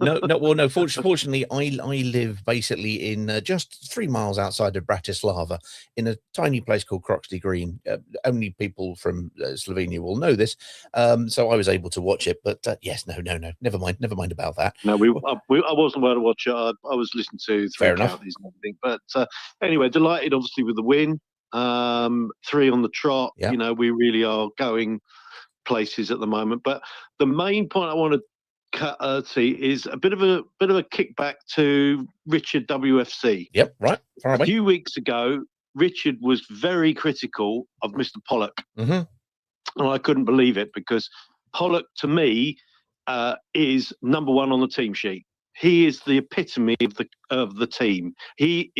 No. Well, no. Fortunately, I live basically in just 3 miles outside of Bratislava, in a tiny place called Croxley Green. Only people from Slovenia will know this, so I was able to watch it. But yes, no. Never mind about that. No, I wasn't able to watch it. I was listening to Three Counties and everything. But anyway, delighted obviously with the win. 3 on the trot. Yep. You know, we really are going places at the moment. But the main point I want to see is a bit of a kickback to Richard WFC. Yep, right. Far away. A few weeks ago, Richard was very critical of Mr. Pollock, and I couldn't believe it because Pollock, to me, is number 1 on the team sheet. He is the epitome of the team. He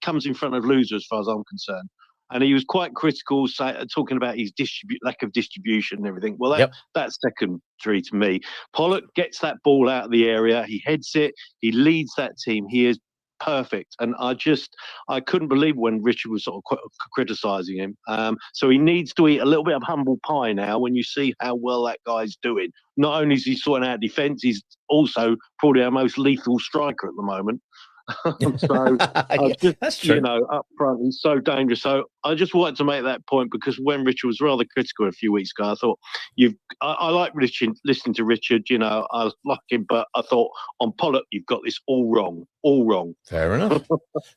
comes in front of loser as far as I'm concerned. And he was quite critical, talking about his lack of distribution and everything. Well, that's secondary to me. Pollock gets that ball out of the area. He heads it. He leads that team. He is perfect. And I couldn't believe when Richard was sort of criticising him. So he needs to eat a little bit of humble pie now when you see how well that guy's doing. Not only is he sorting out defence, he's also probably our most lethal striker at the moment. So that's true. You know, up front, he's so dangerous. So I just wanted to make that point because when Richard was rather critical a few weeks ago, I thought I like Richard, listening to Richard. You know, I like him, but I thought on Pollock, you've got this all wrong. Fair enough.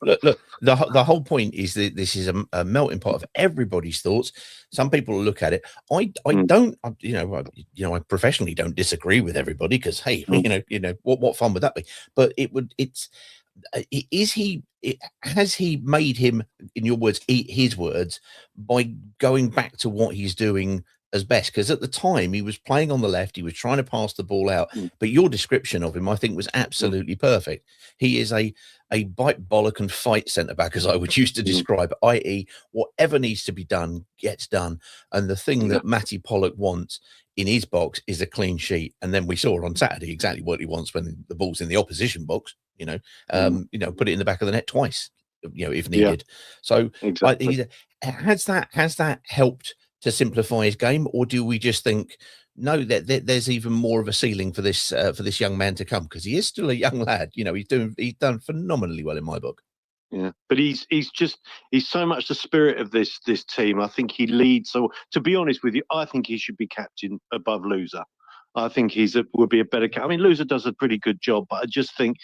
look. The whole point is that this is a melting pot of everybody's thoughts. Some people look at it. I don't. I professionally don't disagree with everybody because hey, you know what fun would that be? But has he made him, in your words, eat his words by going back to what he's doing as best? Because at the time he was playing on the left, he was trying to pass the ball out, but your description of him I think was absolutely perfect. He is a bite, bollock and fight centre-back, as I would used to describe, i.e. whatever needs to be done gets done, and the thing that Matty Pollock wants in his box is a clean sheet. And then we saw on Saturday exactly what he wants when the ball's in the opposition box. Put it in the back of the net twice, if needed. So exactly. Has that helped to simplify his game, or do we just think no, that there's even more of a ceiling for this young man to come? Because he is still a young lad. He's done phenomenally well in my book. Yeah, but he's so much the spirit of this team. I think he leads. So to be honest with you, I think he should be captain above Loser. I think would be a better. I mean, Loser does a pretty good job, but I just think,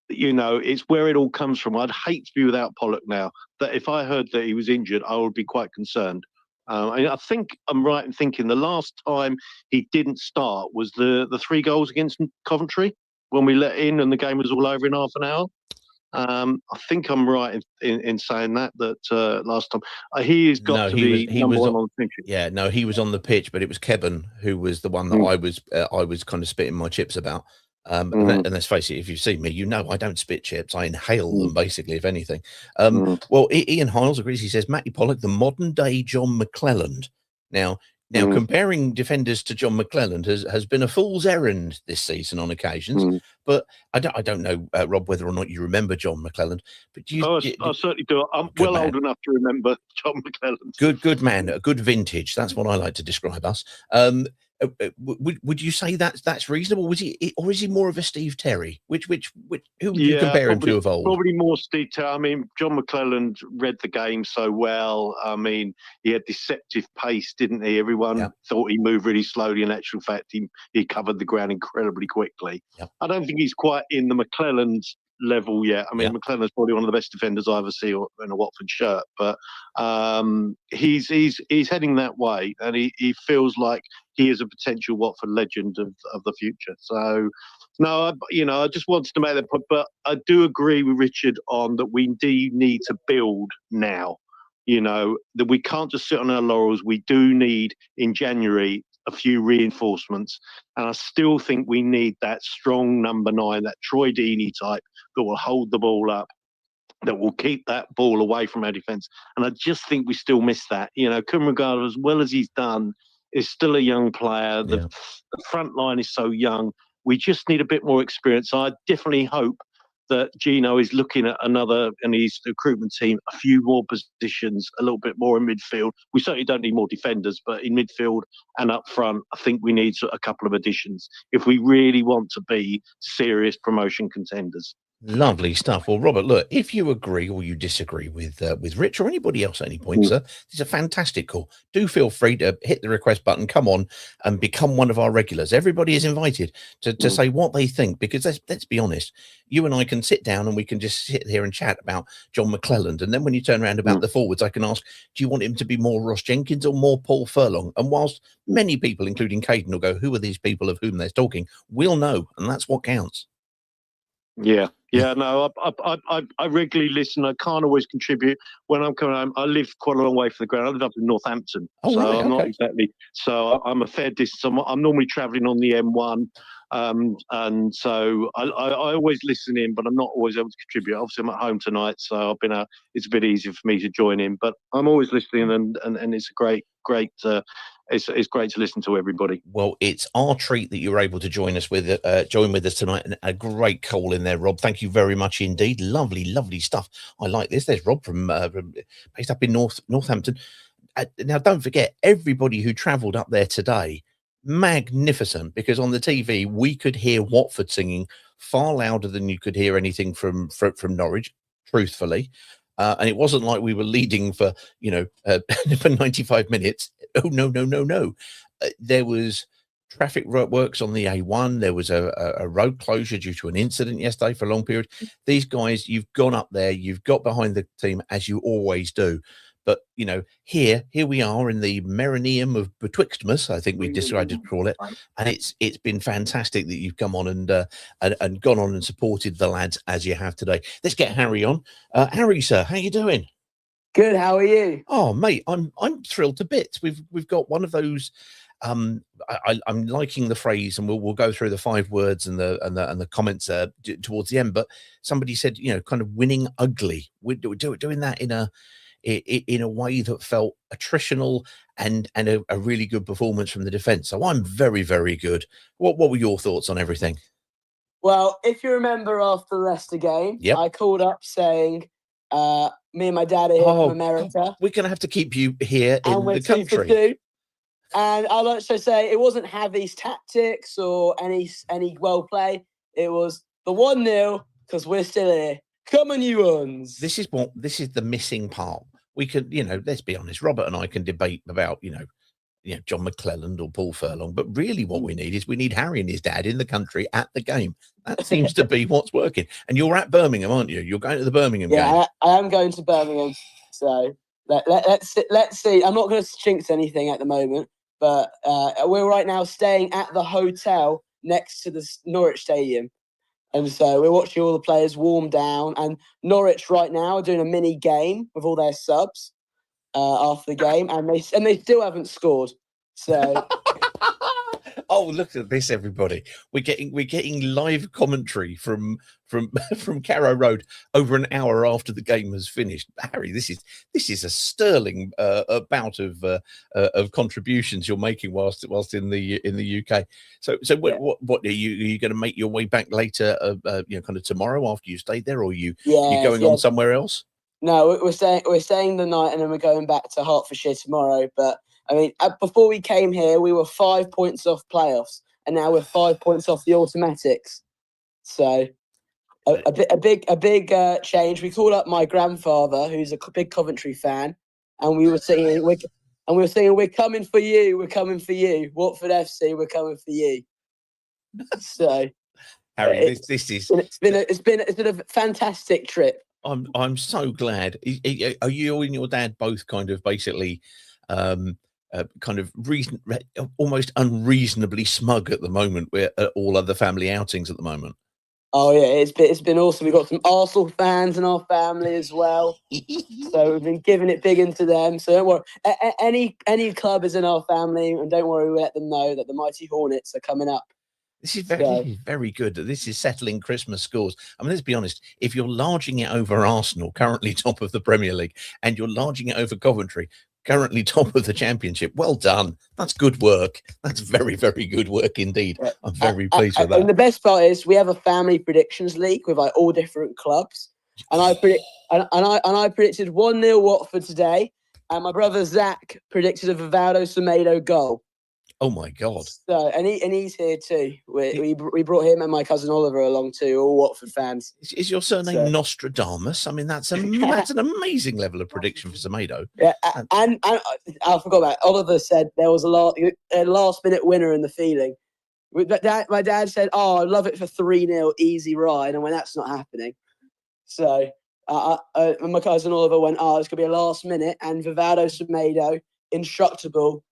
it's where it all comes from. I'd hate to be without Pollock now. That if I heard that he was injured, I would be quite concerned. I think I'm right in thinking the last time he didn't start was the 3 goals against Coventry when we let in and the game was all over in half an hour. I think I'm right in saying that last time he's got number one on the team sheet. Yeah, no, he was on the pitch, but it was Kevin who was the one that I was kind of spitting my chips about. And let's face it, if you've seen me, you know I don't spit chips. I inhale them, basically, if anything. Well, Ian Hiles agrees. He says, Matty Pollock, the modern-day John McClelland. Now, comparing defenders to John McClelland has been a fool's errand this season on occasions. But I don't know, Rob, whether or not you remember John McClelland. But I certainly do. I'm well old enough to remember John McClelland. Good man, a good vintage. That's what I like to describe us. Would you say that's reasonable? Was he, or is he more of a Steve Terry? Who would you compare him to of old? Probably more Steve Terry. I mean, John McClelland read the game so well. I mean, he had deceptive pace, didn't he? Everyone thought he moved really slowly. In actual fact, he covered the ground incredibly quickly. I don't think he's quite in the McClelland level yet. I mean, McClelland's probably one of the best defenders I ever see in a Watford shirt, but he's heading that way, and he feels like he is a potential Watford legend of the future. So, no, I just wanted to make that point, but I do agree with Richard on that we do need to build now. That we can't just sit on our laurels. We do need in January a few reinforcements, and I still think we need that strong number 9, that Troy Deeney type that will hold the ball up, that will keep that ball away from our defence. And I just think we still miss that. Kumragala, as well as he's done, is still a young player. The front line is so young. We just need a bit more experience. I definitely hope that Gino is looking at another, and his recruitment team, a few more positions, a little bit more in midfield. We certainly don't need more defenders, but in midfield and up front, I think we need a couple of additions if we really want to be serious promotion contenders. Lovely stuff. Well, Robert, look, if you agree or you disagree with Rich or anybody else at any point, sir, it's a fantastic call. Do feel free to hit the request button, come on and become one of our regulars. Everybody is invited to say what they think, because let's be honest, you and I can sit down and we can just sit here and chat about John McClelland. And then when you turn around about the forwards, I can ask, do you want him to be more Ross Jenkins or more Paul Furlong? And whilst many people, including Caden, will go, who are these people of whom they're talking? We'll know, and that's what counts. Yeah, no, I regularly listen. I can't always contribute when I'm coming home. I live quite a long way from the ground. I live up in Northampton, I'm not exactly. So I'm a fair distance. I'm normally travelling on the M1, and so I always listen in, but I'm not always able to contribute. Obviously, I'm at home tonight, so I've been it's a bit easier for me to join in. But I'm always listening, and it's a great. It's great to listen to everybody. Well, it's our treat that you were able to join with us tonight, and a great call in there, Rob. Thank you very much indeed. Lovely stuff. I like this. There's Rob from based up in Northampton. Now, don't forget, everybody who travelled up there today, magnificent, because on the TV we could hear Watford singing far louder than you could hear anything from Norwich, truthfully. And it wasn't like we were leading for, for 95 minutes. Oh, no. There was traffic works on the A1. There was a road closure due to an incident yesterday for a long period. These guys, you've gone up there, you've got behind the team as you always do. But, here we are in the Merineum of Betwixtmas, I think we decided to call it. And it's been fantastic that you've come on and gone on and supported the lads as you have today. Let's get Harry on. Harry, sir, how you doing? Good. How are you? Oh, mate, I'm thrilled to bits. We've got one of those. I'm liking the phrase, and we'll go through the 5 words and the comments towards the end. But somebody said, kind of winning ugly. We're doing that in a way that felt attritional and a really good performance from the defence. So I'm very, very good. What were your thoughts on everything? Well, if you remember after the Leicester game, I called up saying me and my dad are here from America. We're going to have to keep you here in the country. 2 for 2. And I'll also say it wasn't Javi's tactics or any well play. It was the 1-0 because we're still here. Come on, you ones. This is the missing part. We could, let's be honest, Robert and I can debate about, John McClelland or Paul Furlong, but really what we need Harry and his dad in the country at the game. That seems to be what's working. And you're at Birmingham, aren't you? You're going to the Birmingham game. Yeah, I am going to Birmingham. So let's see. I'm not going to jinx anything at the moment, but we're right now staying at the hotel next to the Norwich Stadium. And so we're watching all the players warm down. And Norwich right now are doing a mini game with all their subs after the game, and they still haven't scored. So. Oh, look at this, everybody! We're getting live commentary from Carrow Road over an hour after the game has finished. Harry, this is a sterling bout of contributions you're making whilst in the UK. So what are you going to make your way back later? Kind of tomorrow after you stayed there, or you going on somewhere else? No, we're staying the night, and then we're going back to Hertfordshire tomorrow. But I mean, before we came here, we were 5 points off playoffs, and now we're 5 points off the automatics. So a big change. We called up my grandfather, who's a big Coventry fan, and we were singing, "We're coming for you, we're coming for you, Watford FC, we're coming for you." So, Harry, it's been a fantastic trip. I'm so glad. Are you and your dad both kind of basically almost unreasonably smug at the moment at all other family outings at the moment? Oh yeah, it's been awesome. We've got some Arsenal fans in our family as well, so we've been giving it big into them. So don't worry, any club is in our family, and don't worry, we let them know that the mighty Hornets are coming up. This is very good. This is settling Christmas scores. I mean, let's be honest. If you're larging it over Arsenal, currently top of the Premier League, and you're larging it over Coventry, currently top of the Championship, well done. That's good work. That's very, very good work indeed. I'm very pleased with that. And the best part is we have a family predictions league with like all different clubs, and I predicted 1-0 Watford today, and my brother Zach predicted a Vivaldo Semedo goal. Oh my God! So and he's here too. We brought him and my cousin Oliver along too, all Watford fans. Is your surname Nostradamus? I mean, that's an amazing level of prediction for Semedo. Yeah, and I forgot about it. Oliver said there was a last minute winner in the feeling. My dad said, "Oh, I love it for 3-0, easy ride," and when that's not happening, so my cousin Oliver went, "Oh, it's gonna be a last minute," and Vivaldo Semedo, indestructible.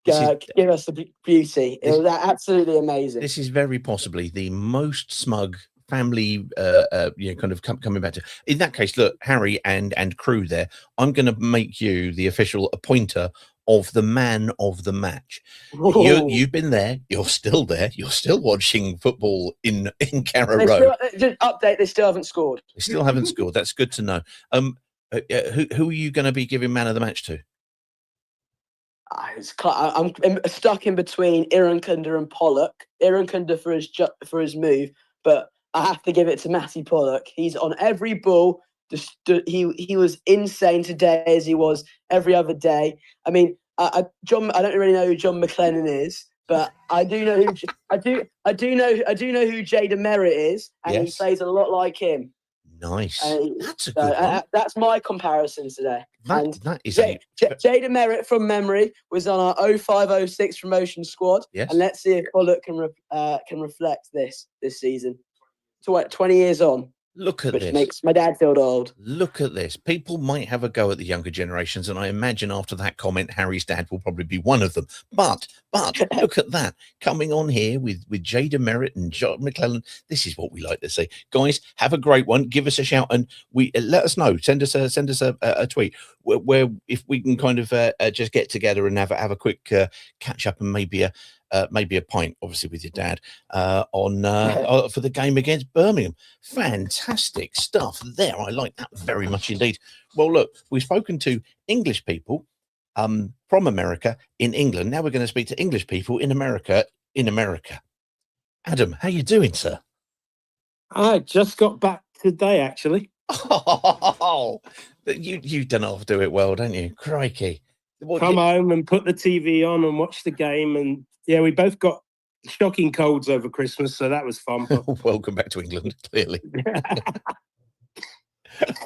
Give us the beauty. It was absolutely amazing. This is very possibly the most smug family, kind of coming back to. In that case, look, Harry and crew there, I'm going to make you the official appointer of the man of the match. You've been there. You're still there. You're still watching football in Carrow Road. Just update. They still haven't scored. They still haven't scored. That's good to know. Who are you going to be giving man of the match to? I'm stuck in between Irankunda and Pollock. Irankunda for his move, but I have to give it to Matty Pollock. He's on every ball. He was insane today as he was every other day. I mean, John. I don't really know who John McLennan is, but I do know who I do know who Jada Merritt is, and he plays a lot like him. Nice. That's a good one. That's my comparison today. That is Jada Merritt from memory was on our 05-06 promotion squad. Yes. And let's see if Pollock can reflect this season. 20 years on. Look at this. Which makes my dad feel old. Look at this. People might have a go at the younger generations, and I imagine after that comment, Harry's dad will probably be one of them. But look at that. Coming on here with Jada Merritt and John McClellan. This is what we like to see. Guys, have a great one. Give us a shout, and we let us know. Send us a tweet where if we can kind of just get together and have a quick catch up and maybe a pint, obviously with your dad, for the game against Birmingham. Fantastic stuff there. I like that very much indeed. Well, look, we've spoken to English people from America in England. Now we're going to speak to English people in America. Adam, how you doing, sir? I just got back today, actually. Oh, you don't have to do it well, don't you? Crikey. Come home and put the TV on and watch the game, and yeah, we both got shocking colds over Christmas, so that was fun. Welcome back to England, clearly.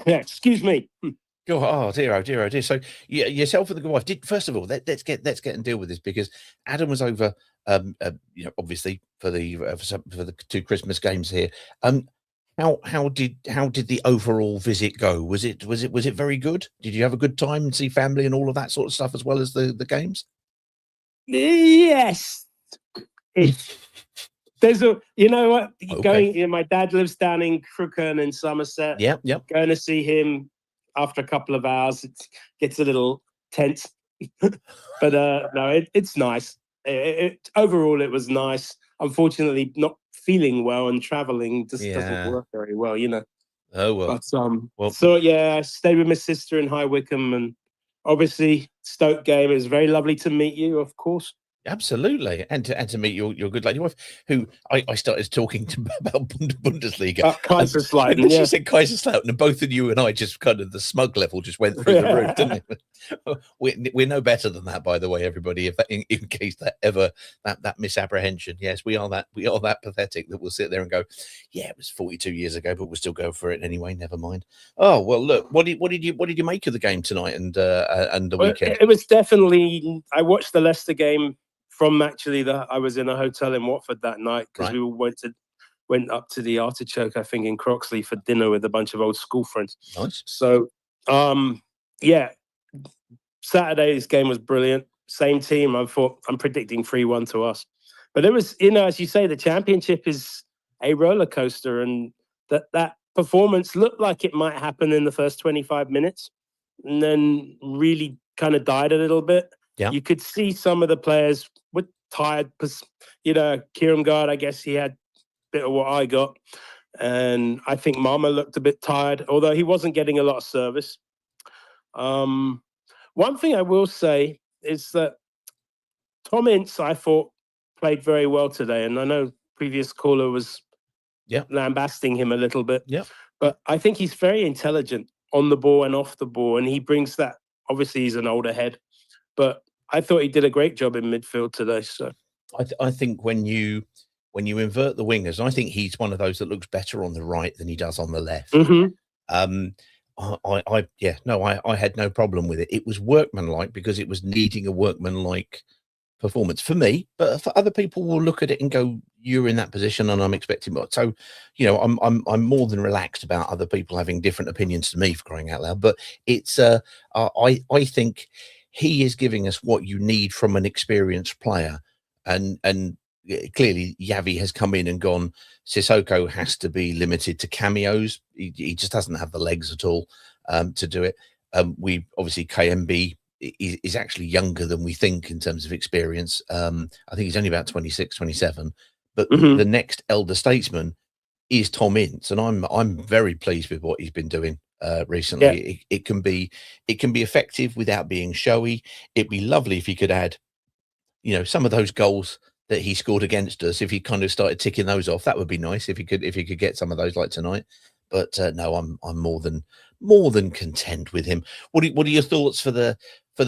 Yeah, excuse me. Oh dear. So yourself and the good wife did. First of all, let's get and deal with this, because Adam was over, obviously for the two Christmas games here. How did the overall visit go? Was it very good? Did you have a good time and see family and all of that sort of stuff as well as the games? Yes. There's a, you know what? Okay. Going, you know, my dad lives down in Crookhern in Somerset. Yep. Going to see him after a couple of hours, it gets a little tense. But no, it's nice. Overall, it was nice. Unfortunately, not feeling well and traveling just doesn't work very well, you know. Oh well. But so yeah, I stayed with my sister in High Wycombe, and obviously Stoke game. It was very lovely to meet you, of course. Absolutely, and to meet your good lady wife, who I started talking to about Bundesliga. Kaiserslautern, and yeah. She said Kaiserslautern, and both of you and I just kind of the smug level just went through the roof, didn't it? We're no better than that, by the way, everybody. If that, in case that ever that misapprehension, yes, we are that pathetic that we'll sit there and go, yeah, it was 42 years ago, but we'll still go for it anyway. Never mind. Oh well, look, what did you make of the game tonight and the weekend? It was definitely. I watched the Leicester game. From actually, I was in a hotel in Watford that night because we all went up to the Artichoke, I think, in Croxley for dinner with a bunch of old school friends. Nice. So, yeah, Saturday's game was brilliant. Same team. I'm predicting 3-1 to us. But it was, you know, as you say, the Championship is a roller coaster, and that performance looked like it might happen in the first 25 minutes, and then really kind of died a little bit. Yeah. You could see some of the players were tired. You know, Kieran, I guess he had a bit of what I got. And I think Mama looked a bit tired, although he wasn't getting a lot of service. One thing I will say is that Tom Ince, I thought, played very well today. And I know previous caller was lambasting him a little bit. Yeah. But I think he's very intelligent on the ball and off the ball. And he brings that. Obviously, he's an older head. But I thought he did a great job in midfield today. So I think when you invert the wingers, I think he's one of those that looks better on the right than he does on the left. Mm-hmm. I had no problem with it. It was workmanlike because it was needing a workmanlike performance for me, but for other people will look at it and go, you're in that position and I'm expecting more. So, you know, I'm more than relaxed about other people having different opinions to me, for crying out loud. But it's I think he is giving us what you need from an experienced player, and clearly Yavi has come in and gone. Sissoko has to be limited to cameos. He just doesn't have the legs at all to do it. We obviously KMB is actually younger than we think in terms of experience. I think he's only about 26, 27. But the next elder statesman is Tom Ince, and I'm very pleased with what he's been doing recently. It can be effective without being showy. It'd be lovely if he could add, you know, some of those goals that he scored against us. If he kind of started ticking those off, that would be nice. If he could get some of those like tonight. But no, I'm more than content with him. What are your thoughts for the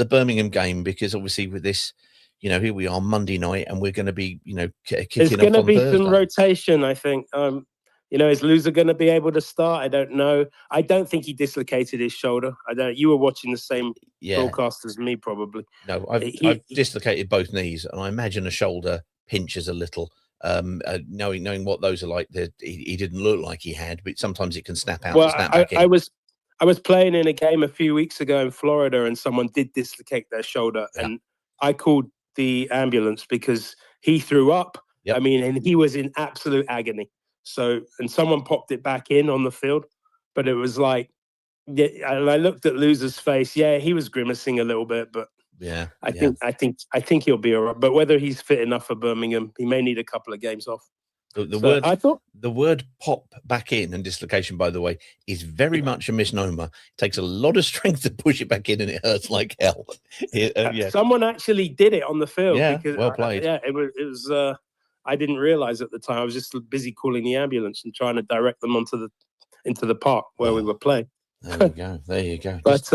Birmingham game? Because obviously with this, you know, here we are Monday night, and we're going to be, you know, kicking off on Thursday. There's going to be some rotation, I think. You know, is Loser going to be able to start? I don't know. I don't think he dislocated his shoulder. You were watching the same broadcast as me, probably. No, I've dislocated both knees, and I imagine a shoulder pinches a little. Knowing what those are like, he didn't look like he had, but sometimes it can snap out. Well, and snap back in. I was playing in a game a few weeks ago in Florida, and someone did dislocate their shoulder, and I called the ambulance because he threw up. I mean, and he was in absolute agony. So, and someone popped it back in on the field, but it was like, and I looked at Loser's face. Yeah, he was grimacing a little bit, but I think he'll be all right. But whether he's fit enough for Birmingham, he may need a couple of games off. The word pop back in and dislocation, by the way, is very much a misnomer. It takes a lot of strength to push it back in, and it hurts like hell. Someone actually did it on the field. Yeah, because well played. It was. I didn't realize at the time. I was just busy calling the ambulance and trying to direct them into the park where we were playing. There you go. But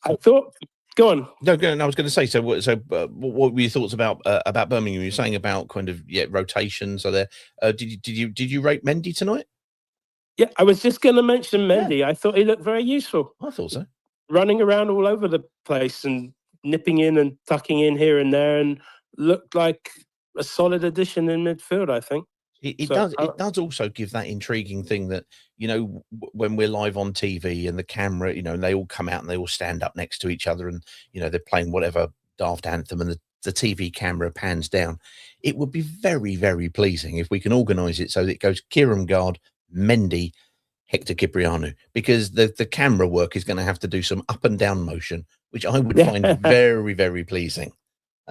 I thought. Go on. No, I was going to say. So, what were your thoughts about Birmingham? You were saying about kind of rotations. Are there? Did you rate Mendy tonight? Yeah, I was just going to mention Mendy. I thought he looked very useful. I thought so. Running around all over the place and nipping in and tucking in here and there, and looked like a solid addition in midfield, I think. It does also give that intriguing thing that, you know, when we're live on TV and the camera, you know, and they all come out and they all stand up next to each other, and, you know, they're playing whatever daft anthem and the the TV camera pans down. It would be very, very pleasing if we can organise it so that it goes Kieran Gard, Mendy, Hector Cipriano, because the camera work is going to have to do some up and down motion, which I would find very, very pleasing.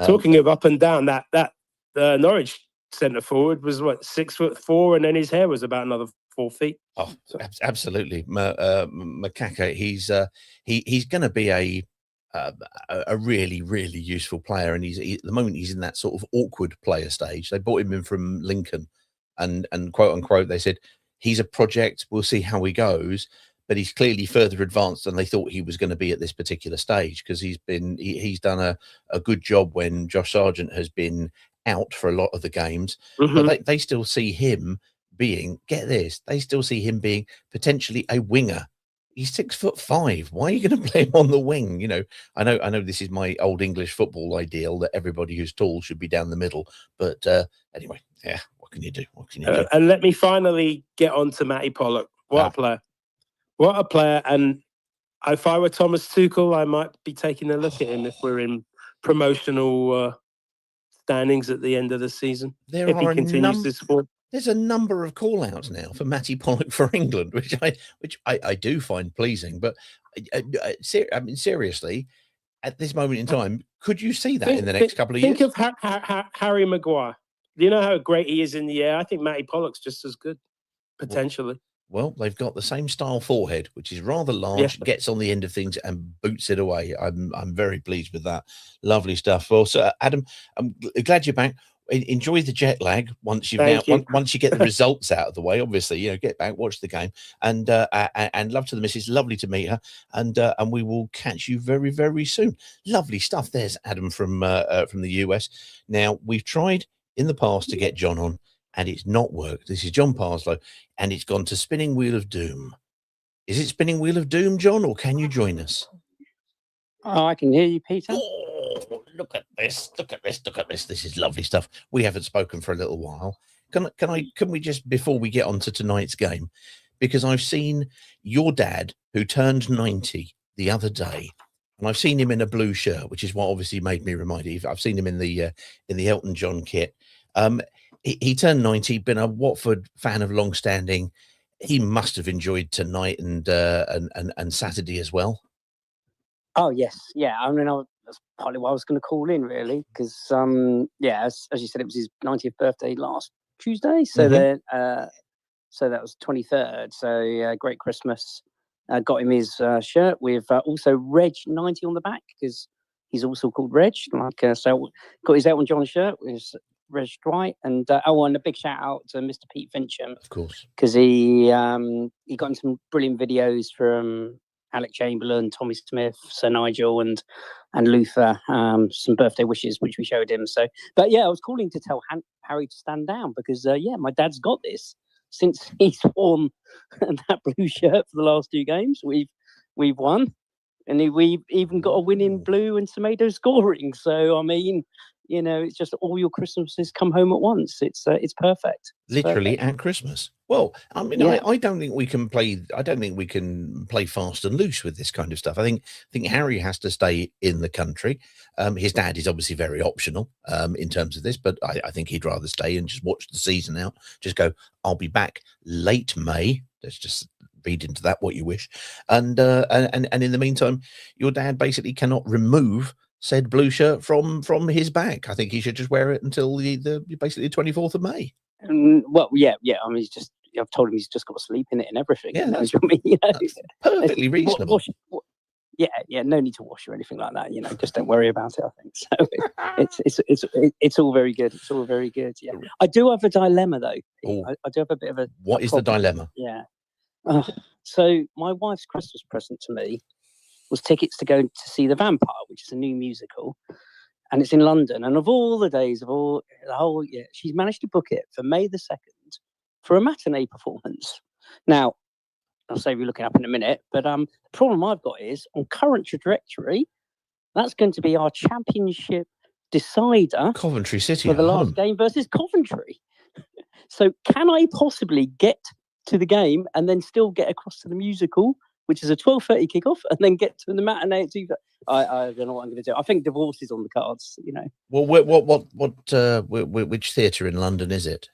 Talking of up and down, that Norwich centre forward was what, 6'4", and then his hair was about another 4 feet. Oh, absolutely, Makaka. He's going to be a really, really useful player, and at the moment he's in that sort of awkward player stage. They brought him in from Lincoln, and quote unquote they said he's a project. We'll see how he goes, but he's clearly further advanced than they thought he was going to be at this particular stage, because he's done a good job when Josh Sargent has been out for a lot of the games. But they still see him being, get this, they still see him being potentially a winger. He's 6'5". Why are you going to play him on the wing? You know, I know this is my old English football ideal that everybody who's tall should be down the middle. But anyway, yeah, what can you do? What can you do? And let me finally get on to Matty Pollock. What a player. What a player. And if I were Thomas Tuchel, I might be taking a look at him if we're in promotional standings at the end of the season. If he continues this form. There's a number of call-outs now for Matty Pollock for England, which I do find pleasing. But I mean, seriously, at this moment in time, could you see that in the next couple of years? Think of Harry Maguire. Do you know how great he is in the air? I think Matty Pollock's just as good, potentially. Well, they've got the same style forehead, which is rather large, gets on the end of things and boots it away. I'm very pleased with that. Lovely stuff. Well, so Adam, I'm glad you're back. Enjoy the jet lag once once you get the results out of the way. Obviously, you know, get back, watch the game, and love to the missus. Lovely to meet her, and we will catch you very, very soon. Lovely stuff. There's Adam from the US. Now, we've tried in the past to get John on, and it's not worked. This is John Parslow, and it's gone to Spinning Wheel of Doom. Is it Spinning Wheel of Doom, John, or can you join us? Oh, I can hear you, Peter. Oh, look at this! Look at this! Look at this! This is lovely stuff. We haven't spoken for a little while. Can we just, before we get on to tonight's game, because I've seen your dad, who turned 90 the other day, and I've seen him in a blue shirt, which is what obviously made me remind you. I've seen him in the Elton John kit. He turned 90, been a Watford fan of long standing. He must have enjoyed tonight and Saturday as well. Oh yes, yeah. I mean, that's partly why I was going to call in, really, because as you said, it was his 90th birthday last Tuesday. So so that was 23rd. So great Christmas. Got him his shirt with also Reg 90 on the back, because he's also called Reg. So got his Elton John shirt with Reg Dwight, and and a big shout out to Mr. Pete Fincham, of course, because he got in some brilliant videos from Alec Chamberlain, Tommy Smith, Sir Nigel, and Luther. Some birthday wishes which we showed him. So, but yeah, I was calling to tell Harry to stand down, because my dad's got this since he's worn that blue shirt for the last 2 games. We've won, and we've even got a win in blue and tomato scoring. So I mean, you know, it's just all your Christmases come home at once. It's perfect. Literally at Christmas. Well, I mean, yeah. I don't think we can play. I don't think we can play fast and loose with this kind of stuff. I think Harry has to stay in the country. His dad is obviously very optional in terms of this, but I think he'd rather stay and just watch the season out. Just go. I'll be back late May. Let's just read into that what you wish. And in the meantime, your dad basically cannot remove said blue shirt from his back. I think he should just wear it until basically the 24th of May. Well, yeah. I mean, I've told him he's just got to sleep in it and everything. Yeah, that's perfectly reasonable. Yeah, no need to wash or anything like that. You know, just don't worry about it. I think so. It's all very good. It's all very good. Yeah, I do have a dilemma though. I do have a bit of a. What is the dilemma? Yeah. So my wife's Christmas present to me was tickets to go to see The Vampire, which is a new musical, and it's in London. And of all the days, the whole year, she's managed to book it for May the 2nd for a matinee performance. Now, I'll say we're looking up in a minute, but the problem I've got is on current trajectory, that's going to be our championship decider, Coventry City, for the last game versus Coventry. So, can I possibly get to the game and then still get across to the musical which is a 12:30 kickoff, and then get to the matinee at 2:30. I don't know what I'm going to do. I think divorce is on the cards. Well, which theatre in London is it?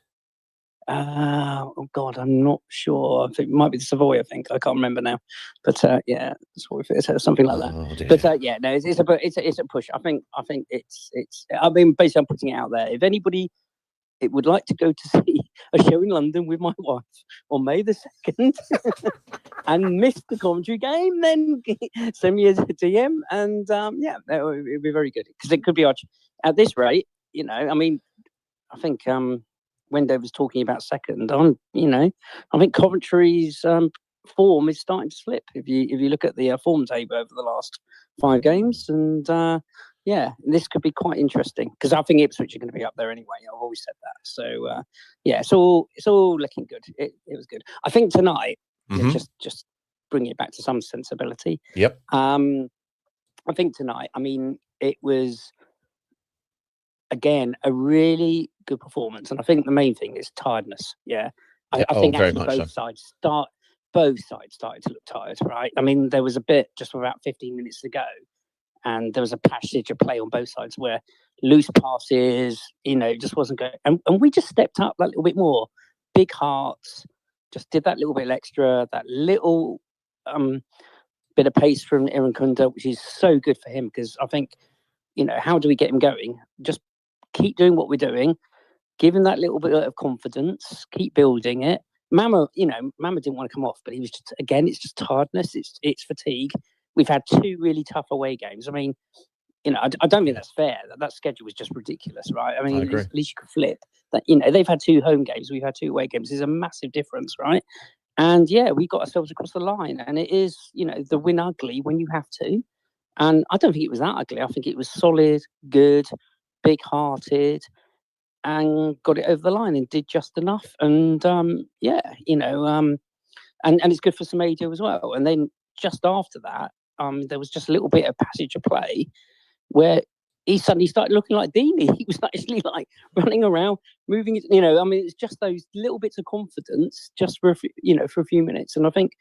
Oh God, I'm not sure. I think it might be the Savoy. I think I can't remember now, but yeah, something like that. Oh, dear. But yeah, no, it's a push. I think it's. I mean, basically, I'm putting it out there. If anybody would like to go to see a show in London with my wife on May the 2nd and miss the commentary game, then send me a DM, and yeah, it'd be very good because it could be at this rate. I mean, I think Wendover's talking about second. I think Coventry's form is starting to slip. If you look at the form table over the last 5 games, and yeah, this could be quite interesting because I think Ipswich are going to be up there anyway. I've always said that. So yeah, it's all looking good. It was good. I think tonight, just bring it back to some sensibility. Yep. I think tonight, I mean, it was again a really good performance, and I think the main thing is tiredness. Yeah, I think actually both sides started to look tired. Right. I mean, there was a bit just about 15 minutes to go. And there was a passage of play on both sides where loose passes, just wasn't going. And we just stepped up that little bit more. Big hearts, just did that little bit extra, that little bit of pace from Aaron Kunda, which is so good for him because I think, how do we get him going? Just keep doing what we're doing, give him that little bit of confidence, keep building it. Mama didn't want to come off, but he was just, again, it's just tiredness, it's fatigue. We've had 2 really tough away games. I mean, I don't think that's fair. That schedule was just ridiculous, right? I mean, at least you could flip that. They've had 2 home games. We've had 2 away games. There's a massive difference, right? And yeah, we got ourselves across the line. And it is, the win ugly when you have to. And I don't think it was that ugly. I think it was solid, good, big-hearted, and got it over the line and did just enough. And yeah, and it's good for Semedo as well. And then just after that, there was just a little bit of passage of play where he suddenly started looking like Deeney. He was actually like running around, moving it. I mean, it's just those little bits of confidence just for a few minutes. And I think,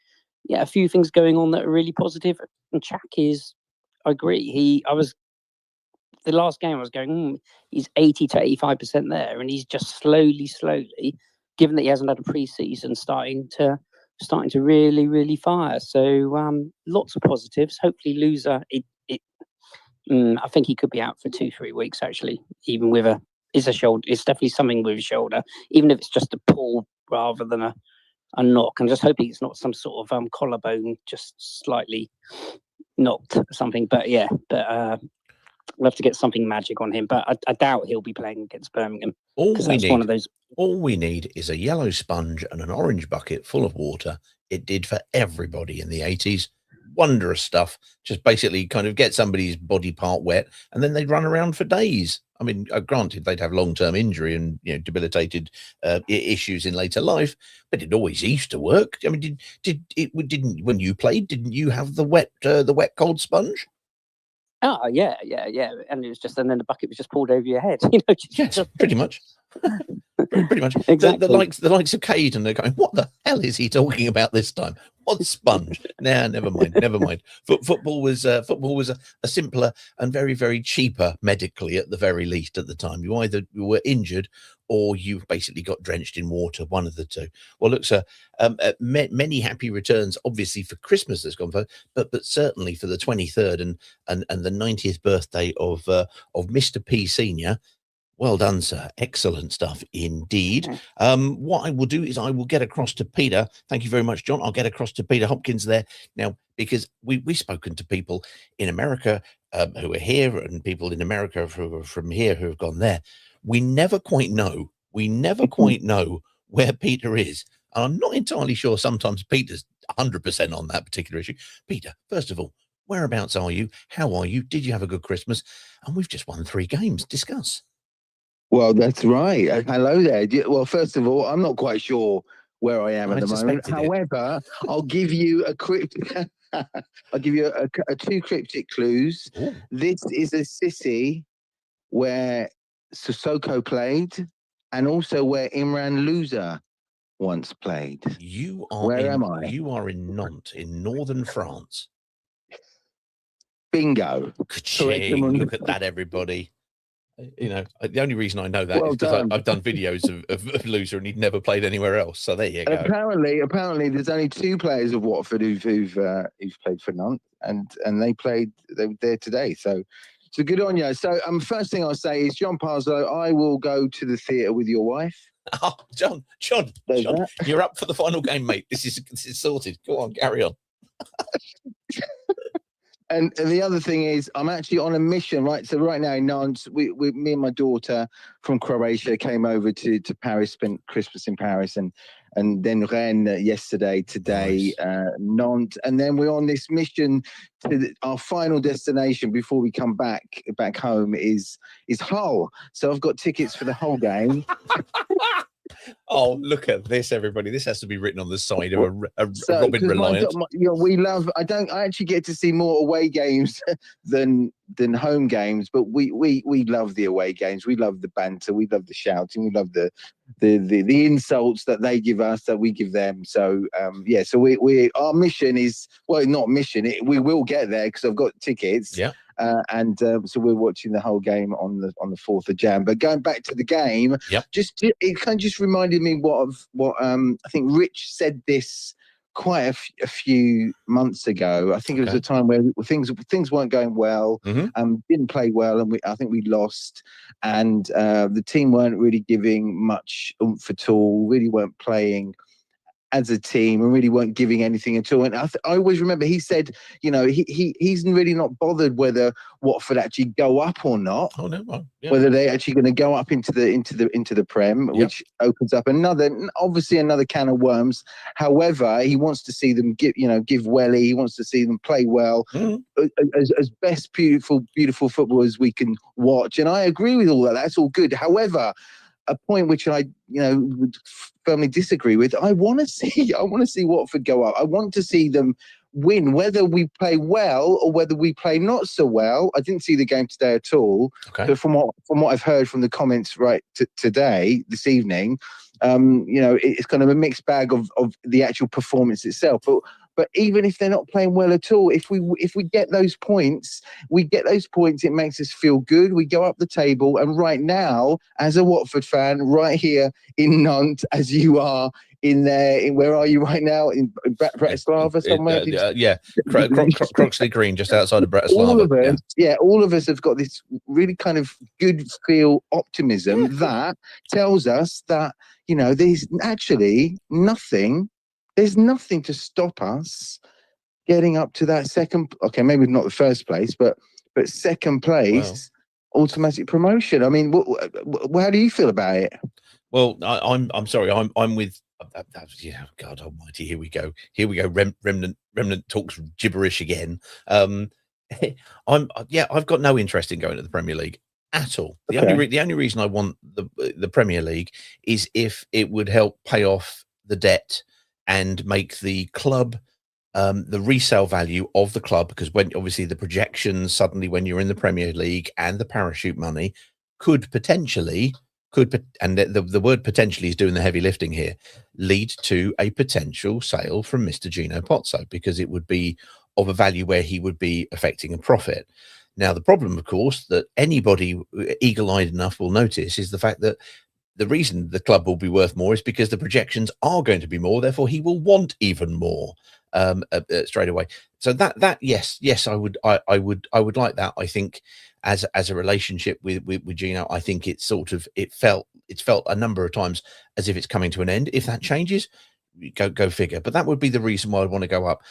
yeah, a few things going on that are really positive. And Chak is, I agree. The last game I was going, he's 80 to 85% there, and he's just slowly, given that he hasn't had a pre-season, starting to really, really fire. So lots of positives. Hopefully, Loser. I think he could be out for 2-3 weeks. Actually, even with a shoulder, it's definitely something with his shoulder. Even if it's just a pull rather than a knock. I'm just hoping it's not some sort of collarbone, just slightly knocked or something. But yeah, we'll have to get something magic on him. But I doubt he'll be playing against Birmingham. All we need is a yellow sponge and an orange bucket full of water. It did for everybody in the 80s. Wondrous stuff. Just basically kind of get somebody's body part wet, and then they'd run around for days. I mean, granted, they'd have long-term injury and debilitated issues in later life, but it always used to work. I mean, didn't when you played? Didn't you have the wet cold sponge? Oh yeah, and it was just, and then the bucket was just poured over your head. Yes, pretty much. Pretty much. Exactly. The likes of Cade, and they're going, what the hell is he talking about this time? What sponge? Nah, never mind. Football was a simpler and very, very cheaper medically, at the very least, at the time. You either were injured or you basically got drenched in water, one of the two. Well, look, sir, many happy returns, obviously, for Christmas that's gone, but certainly for the 23rd and the 90th birthday of Mr. P Senior. Well done, sir. Excellent stuff indeed. What I will do is I will get across to Peter. Thank you very much, John. I'll get across to Peter Hopkins there now, because we've spoken to people in America who are here, and people in America who are from here who have gone there. We never quite know where Peter is. And I'm not entirely sure sometimes Peter's 100% on that particular issue. Peter, first of all, whereabouts are you? How are you? Did you have a good Christmas? And we've just won 3 games. Discuss. Well, that's right. Hello there. Well, first of all, I'm not quite sure where I am at the moment. However, I'll give you a I'll give you a 2 cryptic clues. Ooh. This is a city where Sissoko played, and also where Imran Loser once played. You are Where am I? You are in Nantes, in northern France. Bingo. Ka-ching. Look at that, everybody. You know, the only reason I know that is because I've done videos of Loser, and he'd never played anywhere else. So there you go. Apparently, there's only 2 players of Watford who've played for Nantes, and they were there today. So good on you. So first thing I'll say is, John Parslow, I will go to the theatre with your wife. Oh, John, you're up for the final game, mate. This is sorted. Go on, carry on. And the other thing is, I'm actually on a mission, right? So right now in Nantes, me and my daughter from Croatia came over to Paris, spent Christmas in Paris, and then Rennes yesterday, today, Nantes, and then we're on this mission to our final destination before we come back home is Hull. So I've got tickets for the whole game. Oh, look at this, everybody. This has to be written on the side of a Robin Reliant. We love, I actually get to see more away games than home games, but we love the away games. We love the banter. We love the shouting. We love the insults that they give us, that we give them. So, so our mission is, well, not mission. We will get there because I've got tickets. Yeah. So we're watching the whole game on the 4th of Jan. But going back to the game, it kind of just reminded me what I think Rich said this quite a few months ago. I think it was a time where things weren't going well, didn't play well, and I think we lost, and the team weren't really giving much oomph at all. Really weren't playing as a team and really weren't giving anything at all. And I always remember he said, you know, he's really not bothered whether Watford actually go up or not. Oh no, well, yeah. Whether they're actually going to go up into the Prem, which opens up another can of worms. However, he wants to see them give welly. He wants to see them play well, as best beautiful football as we can watch. And I agree with all that. That's all good. However, a point which I, would firmly disagree with. I want to see Watford go up. I want to see them win, whether we play well or whether we play not so well. I didn't see the game today at all. Okay. But from what I've heard from the comments today, this evening, it's kind of a mixed bag of the actual performance itself. But even if they're not playing well at all, if we get those points, it makes us feel good. We go up the table, and right now, as a Watford fan, right here in Nantes, as you are where are you right now? In Bratislava somewhere? Croxley Green, just outside of Bratislava. All of us have got this really kind of good feel optimism that tells us that, there's actually nothing. There's nothing to stop us getting up to that second. Okay, maybe not the first place, but second place, automatic promotion. I mean, how do you feel about it? Well, I'm sorry. I'm with. God Almighty. Here we go. Remnant talks gibberish again. I've got no interest in going to the Premier League at all. The only reason I want the Premier League is if it would help pay off the debt and make the club, the resale value of the club, because when obviously the projections suddenly when you're in the Premier League and the parachute money could potentially, and the word potentially is doing the heavy lifting here, lead to a potential sale from Mr. Gino Pozzo, because it would be of a value where he would be affecting a profit. Now, the problem, of course, that anybody eagle-eyed enough will notice is the fact that the reason the club will be worth more is because the projections are going to be more. Therefore, he will want even more straight away. So yes, I would like that. I think as a relationship with Gino, I think it's felt a number of times as if it's coming to an end. If that changes, go figure. But that would be the reason why I'd want to go up.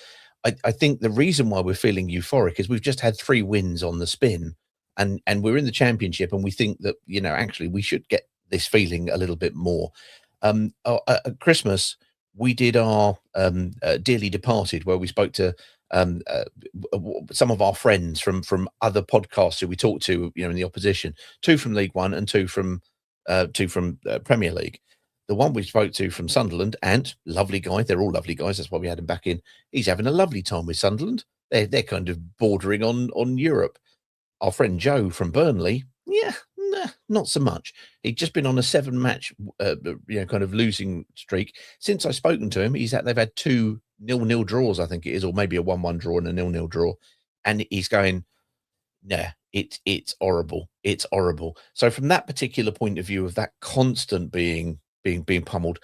I think the reason why we're feeling euphoric is we've just had 3 wins on the spin, and we're in the Championship, and we think that actually we should get this feeling a little bit more. At Christmas, we did our Dearly Departed, where we spoke to some of our friends from other podcasts who we talked to, in the opposition, 2 from League One and 2 from Premier League. The one we spoke to from Sunderland, and lovely guy, they're all lovely guys, that's why we had him back in. He's having a lovely time with Sunderland. They're kind of bordering on Europe. Our friend Joe from Burnley, not so much. He'd just been on a 7-match, kind of losing streak. Since I've spoken to him, they've had 2 0-0 draws, I think it is, or maybe a 1-1 draw and a 0-0 draw, and he's going, yeah, it's horrible. It's horrible. So from that particular point of view of that constant being pummeled,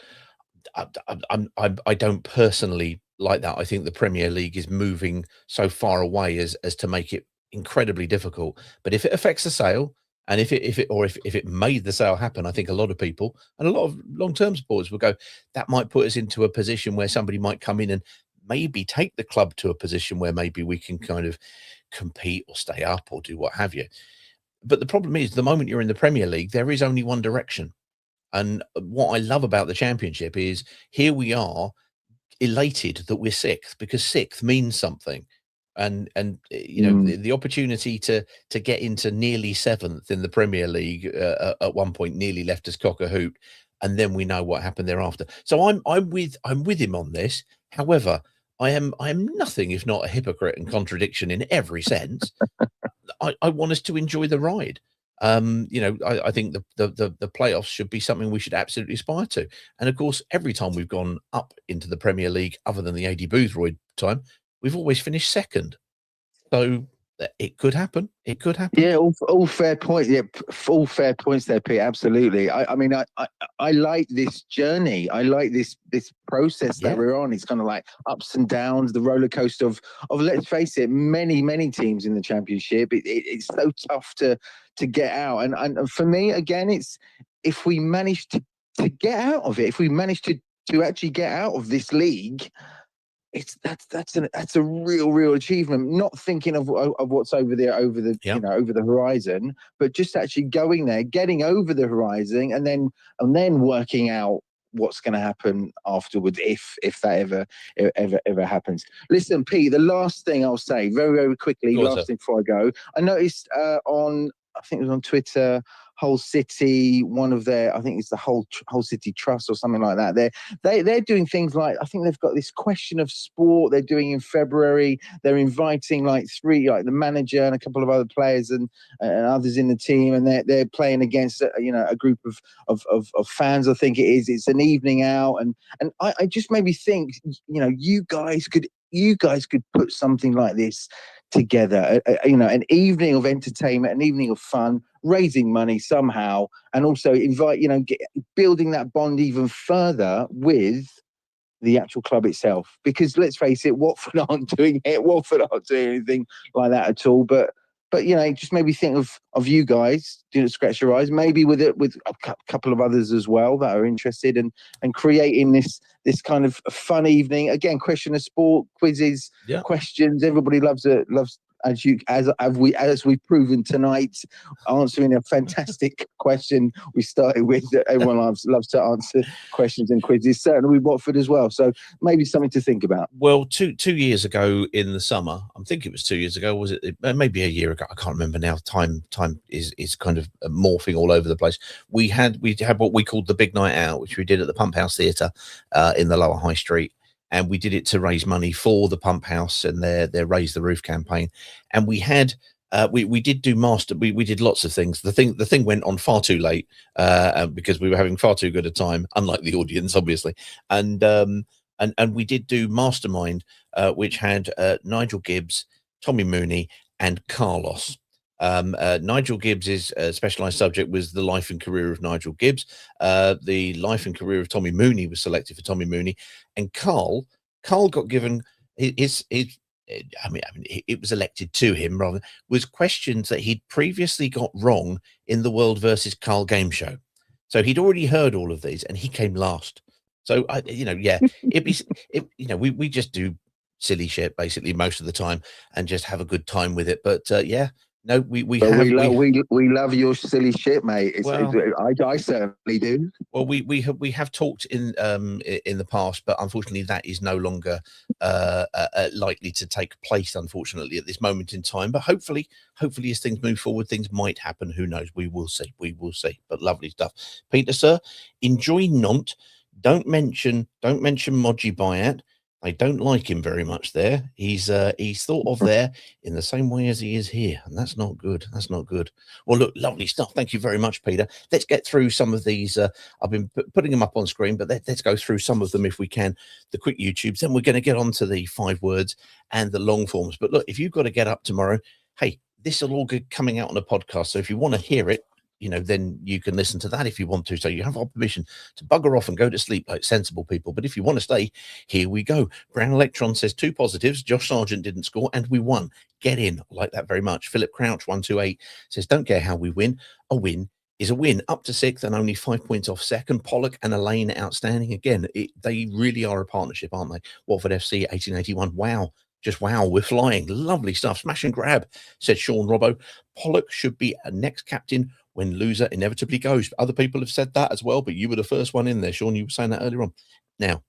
I don't personally like that. I think the Premier League is moving so far away as to make it incredibly difficult. But if it affects the sale, and if it made the sale happen, I think a lot of people and a lot of long-term supporters will go, that might put us into a position where somebody might come in and maybe take the club to a position where maybe we can kind of compete or stay up or do what have you. But the problem is, the moment you're in the Premier League, there is only one direction. And what I love about the Championship is here we are elated that we're 6th, because 6th means something. And the opportunity to get into nearly 7th in the Premier League at one point nearly left us cock a hoop, and then we know what happened thereafter. So I'm with him on this. However, I am nothing if not a hypocrite and contradiction in every sense. I want us to enjoy the ride. I think the playoffs should be something we should absolutely aspire to. And of course, every time we've gone up into the Premier League, other than the AD Boothroyd time, we've always finished 2nd. So it could happen. It could happen. Yeah, all fair points. Yeah, all fair points there, Pete. Absolutely. I mean, I like this journey. I like this process that we're on. It's kind of like ups and downs, the roller coaster of let's face it, many teams in the Championship. It's so tough to get out. And for me, again, it's if we manage to get out of it, if we manage to actually get out of this league, that's a real achievement. Not thinking of what's over the horizon, but just actually going there, getting over the horizon, and then working out what's going to happen afterwards if that ever happens. Listen, Pete, the last thing I'll say very quickly, thing before I go, I noticed I think it was on Twitter, Hull City, one of their, I think it's the Hull City Trust or something like that. They're doing things like, I think they've got this question of sport they're doing in February. They're inviting like the manager and a couple of other players and others in the team, and they're playing against a group of fans. I think it is. It's an evening out, and I just made me think, you guys could put something like this together, an evening of entertainment, an evening of fun, raising money somehow, and also building that bond even further with the actual club itself. Because let's face it, Watford aren't doing it. Watford aren't doing anything like that at all. But just maybe think of you guys, scratch your eyes, maybe with a couple of others as well that are interested and creating this kind of fun evening. Again, question of sport, quizzes, questions. Everybody loves it. As we've proven tonight, answering a fantastic question we started with. Everyone loves to answer questions and quizzes, certainly with Watford as well. So maybe something to think about. Well, two years ago in the summer, I think it was 2 years ago, was it? Maybe a year ago, I can't remember now. Time is kind of morphing all over the place. We had what we called the Big Night Out, which we did at the Pump House Theatre in the Lower High Street. And we did it to raise money for the Pump House and their Raise the Roof campaign. And we had we did do we did lots of things. The thing went on far too late because we were having far too good a time, unlike the audience, obviously. And we did do Mastermind, which had Nigel Gibbs, Tommy Mooney, and Carlos. Nigel Gibbs' specialised subject was the life and career of Nigel Gibbs. The life and career of Tommy Mooney was selected for Tommy Mooney, and Carl got given his it was elected to him rather, was questions that he'd previously got wrong in the World versus Carl game show. So he'd already heard all of these, and he came last. So we just do silly shit basically most of the time and just have a good time with it. But no, we love your silly shit, mate. I certainly do. Well, we have talked in the past, but unfortunately, that is no longer likely to take place. Unfortunately, at this moment in time, but hopefully, as things move forward, things might happen. Who knows? We will see. But lovely stuff, Peter, sir. Enjoy Nantes. Don't mention Moji Bayat. They don't like him very much there. He's thought of there in the same way as he is here, and that's not good. That's not good. Well, look, lovely stuff. Thank you very much, Peter. Let's get through some of these. I've been putting them up on screen, but let's go through some of them if we can. The quick YouTubes, then we're going to get on to the 5 words and the long forms. But look, if you've got to get up tomorrow, hey, this will all be coming out on a podcast. So if you want to hear it, then you can listen to that if you want to. So you have our permission to bugger off and go to sleep like sensible people. But if you want to stay, here we go. Brown Electron says 2 positives. Josh Sargent didn't score and we won. Get in. I like that very much. Philip Crouch 128 says, don't care how we win. A win is a win. Up to 6th and only 5 points off 2nd. Pollock and Elaine outstanding. Again, they really are a partnership, aren't they? Watford FC 1881. Wow. Just wow, we're flying. Lovely stuff. Smash and grab, said Sean Robbo. Pollock should be a next captain when loser inevitably goes. Other people have said that as well, but you were the first one in there, Sean. You were saying that earlier on. Now,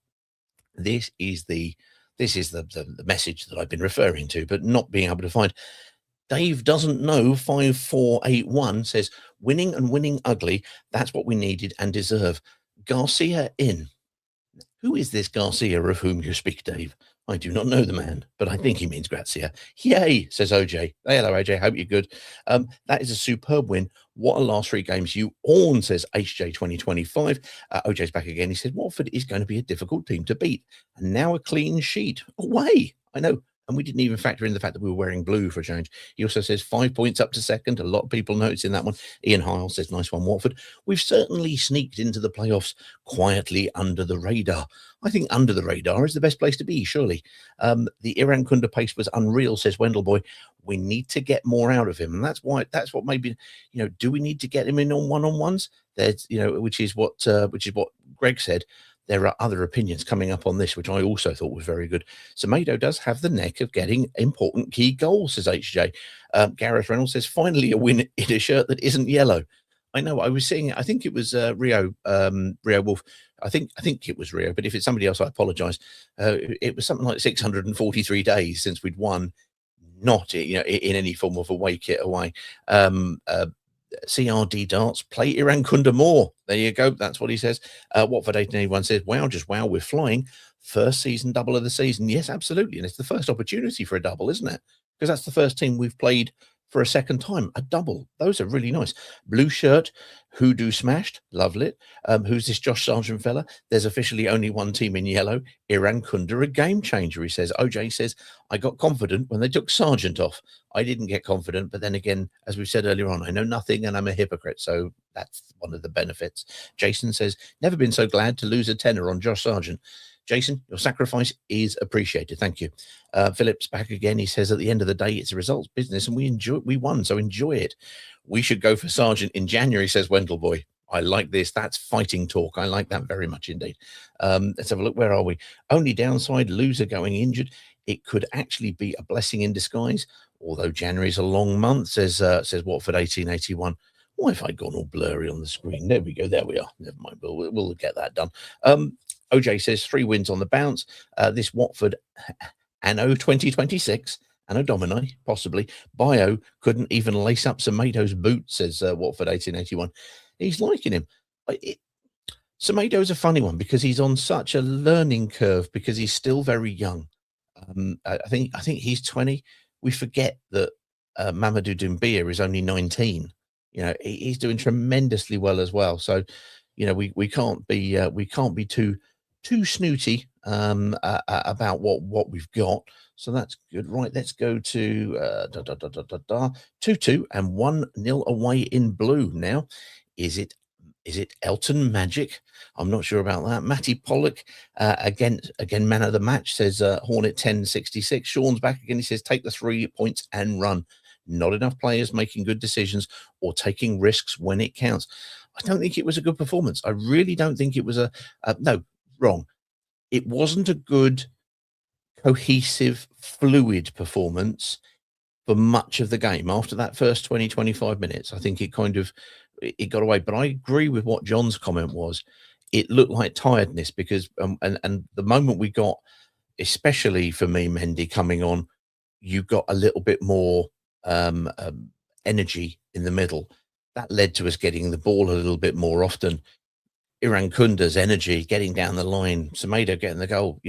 this is the message that I've been referring to, but not being able to find. Dave doesn't know 5481 says, winning and winning ugly. That's what we needed and deserve. Garcia in. Who is this Garcia of whom you speak, Dave? I do not know the man, but I think he means Grazia. Yay, says OJ. Hey, hello, OJ. Hope you're good. That is a superb win. What a last 3 games you own, says HJ 2025. OJ's back again. He said, Watford is going to be a difficult team to beat. And now a clean sheet. Away. I know. And we didn't even factor in the fact that we were wearing blue for a change. He also says 5 points up to 2nd. A lot of people noticing that one. Ian Hile says, nice one, Watford. We've certainly sneaked into the playoffs quietly under the radar. I think under the radar is the best place to be, surely. The Iran Kunda pace was unreal, says Wendell Boy. We need to get more out of him. And that's what maybe, do we need to get him in on one-on-ones? There's, which is what Greg said. There are other opinions coming up on this, which I also thought was very good. Semedo does have the neck of getting important key goals, says HJ. Gareth Reynolds says, finally a win in a shirt that isn't yellow. I know, I was seeing it. I think it was Rio Wolf. I think it was Rio, but if it's somebody else, I apologise. It was something like 643 days since we'd won, not in any form of away kit away. CRD darts, play Iran Kunda more. There you go. That's what he says. Watford 1881 says, wow, just wow, we're flying. First season double of the season. Yes, absolutely. And it's the first opportunity for a double, isn't it? Because that's the first team we've played for a second time. A double. Those are really nice. Blue shirt, Hoodoo smashed. Lovely it. Who's this Josh Sargent fella? There's officially only one team in yellow. Iran Kunda, a game changer, he says. OJ says, I got confident when they took Sargent off. I didn't get confident, but then again, as we've said earlier on, I know nothing and I'm a hypocrite. So that's one of the benefits. Jason says, never been so glad to lose a tenner on Josh Sargent. Jason, your sacrifice is appreciated. Thank you. Philip's back again. He says, at the end of the day, it's a results business and we won, so enjoy it. We should go for Sargent in January, says Wendell Boy. I like this. That's fighting talk. I like that very much indeed. Let's have a look. Where are we? Only downside, loser going injured. It could actually be a blessing in disguise, although January's a long month, says Watford 1881. Why have I gone all blurry on the screen? There we go. There we are. Never mind. We'll get that done. OJ says 3 wins on the bounce. This Watford anno 2026, anno Domini, possibly. Bio couldn't even lace up Semedo's boot, says Watford 1881. He's liking him. Semedo's a funny one because he's on such a learning curve because he's still very young. I think he's 20. We forget that Mamadou Doumbia is only 19. He's doing tremendously well as well. So, we can't be too snooty about what we've got. So that's good. Right, let's go to 2-2 and 1-0 away in blue now. Is it Elton Magic? I'm not sure about that. Matty Pollock, again, man of the match, says Hornet 1066. Sean's back again. He says, take the 3 points and run. Not enough players making good decisions or taking risks when it counts. I don't think it was a good performance. I really don't think it was no, wrong. It wasn't a good, cohesive, fluid performance for much of the game. After that first 20, 25 minutes, I think it got away. But I agree with what John's comment was. It looked like tiredness because, and the moment we got, especially for me, Mendy coming on, you got a little bit more energy in the middle. That led to us getting the ball a little bit more often. Iran Kunda's energy, getting down the line, Semedo getting the goal,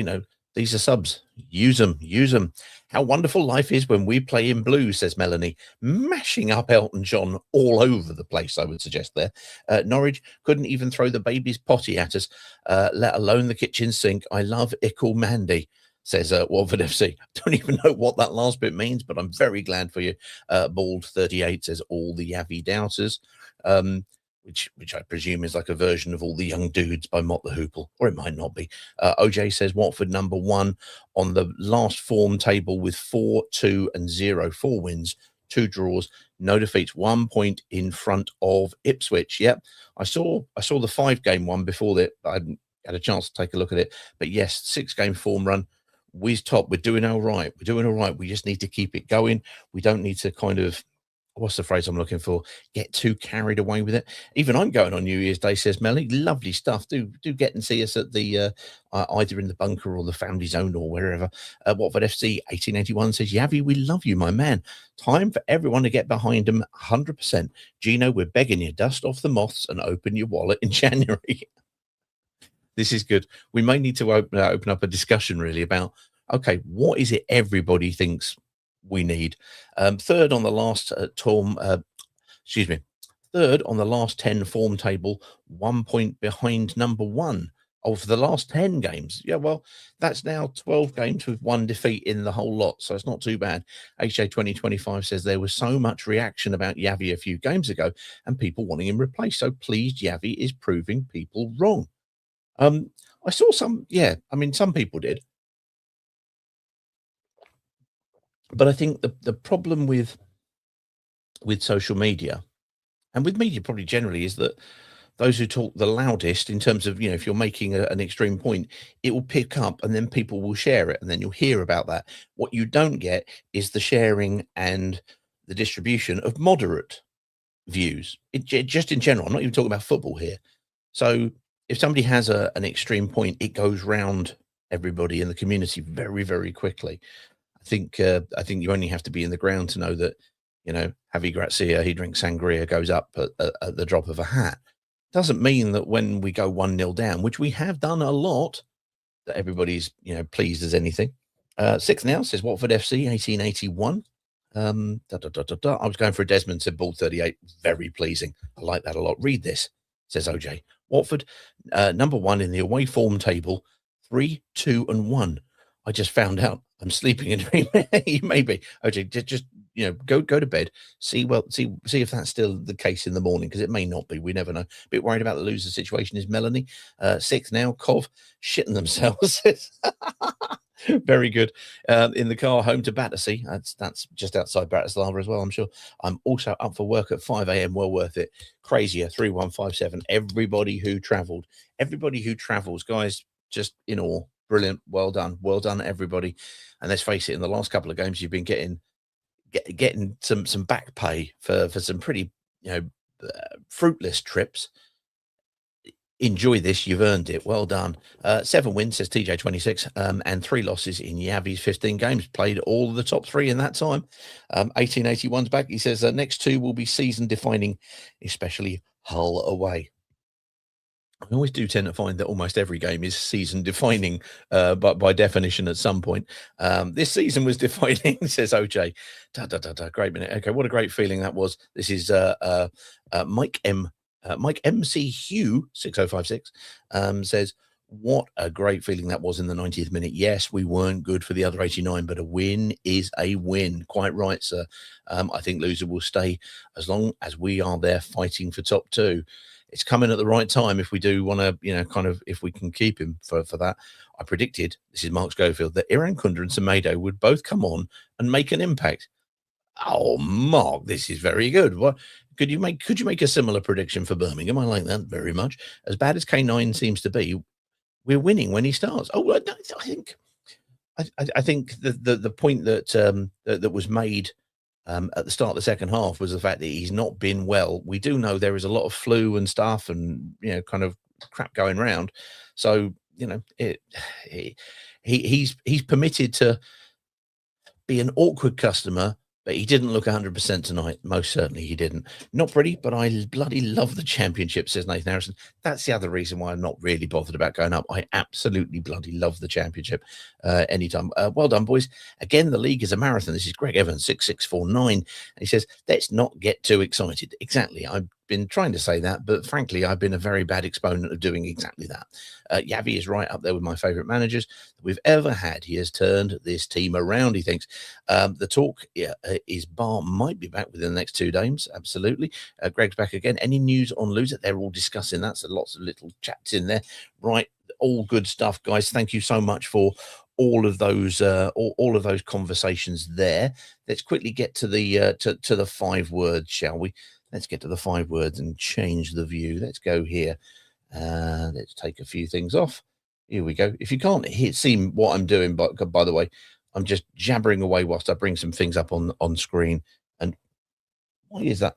These are subs. Use them. Use them. How wonderful life is when we play in blue, says Melanie. Mashing up Elton John all over the place, I would suggest there. Norwich couldn't even throw the baby's potty at us, let alone the kitchen sink. I love Ickle Mandy, says Watford FC. Don't even know what that last bit means, but I'm very glad for you. Bald38 says all the Yavi doubters. Which I presume is like a version of All the Young Dudes by Mott the Hoople, or it might not be. OJ says Watford #1 on the last form table with 4, 2, and 0. 4 wins, 2 draws, no defeats, 1 point in front of Ipswich. Yep, I saw the 5-game one before that. I hadn't had a chance to take a look at it, but yes, 6-game form run. We're top. We're doing all right. We're doing all right. We just need to keep it going. We don't need to kind of, what's the phrase I'm looking for? Get too carried away with it. Even I'm going on New Year's Day, says Melly. Lovely stuff. Do get and see us at the either in the bunker or the family zone or wherever. Watford FC 1881 says, Yavi, we love you, my man. Time for everyone to get behind them 100%. Gino, we're begging you, dust off the moths and open your wallet in January. This is good. We may need to open up a discussion really about, okay, what is it everybody thinks we need? Third on the last third on the last 10 form table, 1 point behind #1. Oh, for the last 10 games. Yeah, well, that's now 12 games with 1 defeat in the whole lot, so it's not too bad. HA 2025 says there was so much reaction about Yavi a few games ago and people wanting him replaced, so pleased Yavi is proving people wrong. I saw some, some people did. But I think the problem with social media and with media probably generally is that those who talk the loudest in terms of, if you're making an extreme point, it will pick up and then people will share it and then you'll hear about that. What you don't get is the sharing and the distribution of moderate views. Just in general, I'm not even talking about football here. So if somebody has an extreme point, it goes round everybody in the community very, very quickly. I think you only have to be in the ground to know that, Javi Gracia, he drinks sangria, goes up at the drop of a hat. Doesn't mean that when we go 1-0 down, which we have done a lot, that everybody's, pleased as anything. 6th now says Watford FC 1881. I was going for a Desmond, said Ball 38. Very pleasing. I like that a lot. Read this, says OJ. Watford, #1 in the away form table, 3, 2, and 1. I just found out I'm sleeping in dream. Maybe OJ, just go to bed. See if that's still the case in the morning, because it may not be. We never know. A bit worried about the loser situation is Melanie. 6th now, Cov shitting themselves. Very good. In the car home to Battersea. That's just outside Bratislava as well, I'm sure. I'm also up for work at 5 a.m. Well worth it. Crazier 3157. Everybody who travels, guys, just in awe. Brilliant. Well done, everybody. And let's face it, in the last couple of games, you've been getting some back pay for some pretty fruitless trips. Enjoy this. You've earned it. Well done. 7 wins, says TJ26, and 3 losses in Yavi's 15 games. Played all of the top 3 in that time. 1881's back. He says next 2 will be season defining, especially Hull away. I always do tend to find that almost every game is season defining, but by definition at some point. This season was defining, says OJ. Great minute. Okay, what a great feeling that was. This is Mike MC Hugh 6056 says, what a great feeling that was in the 90th minute. Yes, we weren't good for the other 89, but a win is a win. Quite right, sir. I think loser will stay as long as we are there fighting for top 2. It's coming at the right time if we do want to, if we can keep him for that. I predicted, this is Mark Schofield, that Iran Kunda and Semedo would both come on and make an impact. Oh, Mark, this is very good. What could you make a similar prediction for Birmingham? I like that very much. As bad as K9 seems to be, we're winning when he starts. Oh, I think the point that was made at the start of the second half was the fact that he's not been well. We do know there is a lot of flu and stuff and kind of crap going around. So he's permitted to be an awkward customer, But he didn't look 100% tonight. Most certainly he didn't. Not pretty, but I bloody love the Championship, says Nathan Harrison. That's the other reason why I'm not really bothered about going up. I absolutely bloody love the Championship anytime. Well done, boys. Again, the league is a marathon. This is Greg Evans, 6649. And he says, let's not get too excited. Exactly. I've been trying to say that, but frankly, I've been a very bad exponent of doing exactly that. Yavi is right up there with my favourite managers that we've ever had. He has turned this team around, he thinks. The talk is Bar might be back within the next 2 games. Absolutely. Greg's back again. Any news on Loser? They're all discussing that. So lots of little chats in there. Right. All good stuff, guys. Thank you so much for all of those conversations there. Let's quickly get to the to the 5 words, shall we? Let's get to the 5 words and change the view. Let's go here. Let's take a few things off. Here we go. If you can't see what I'm doing, by the way, I'm just jabbering away whilst I bring some things up on screen. And why is that?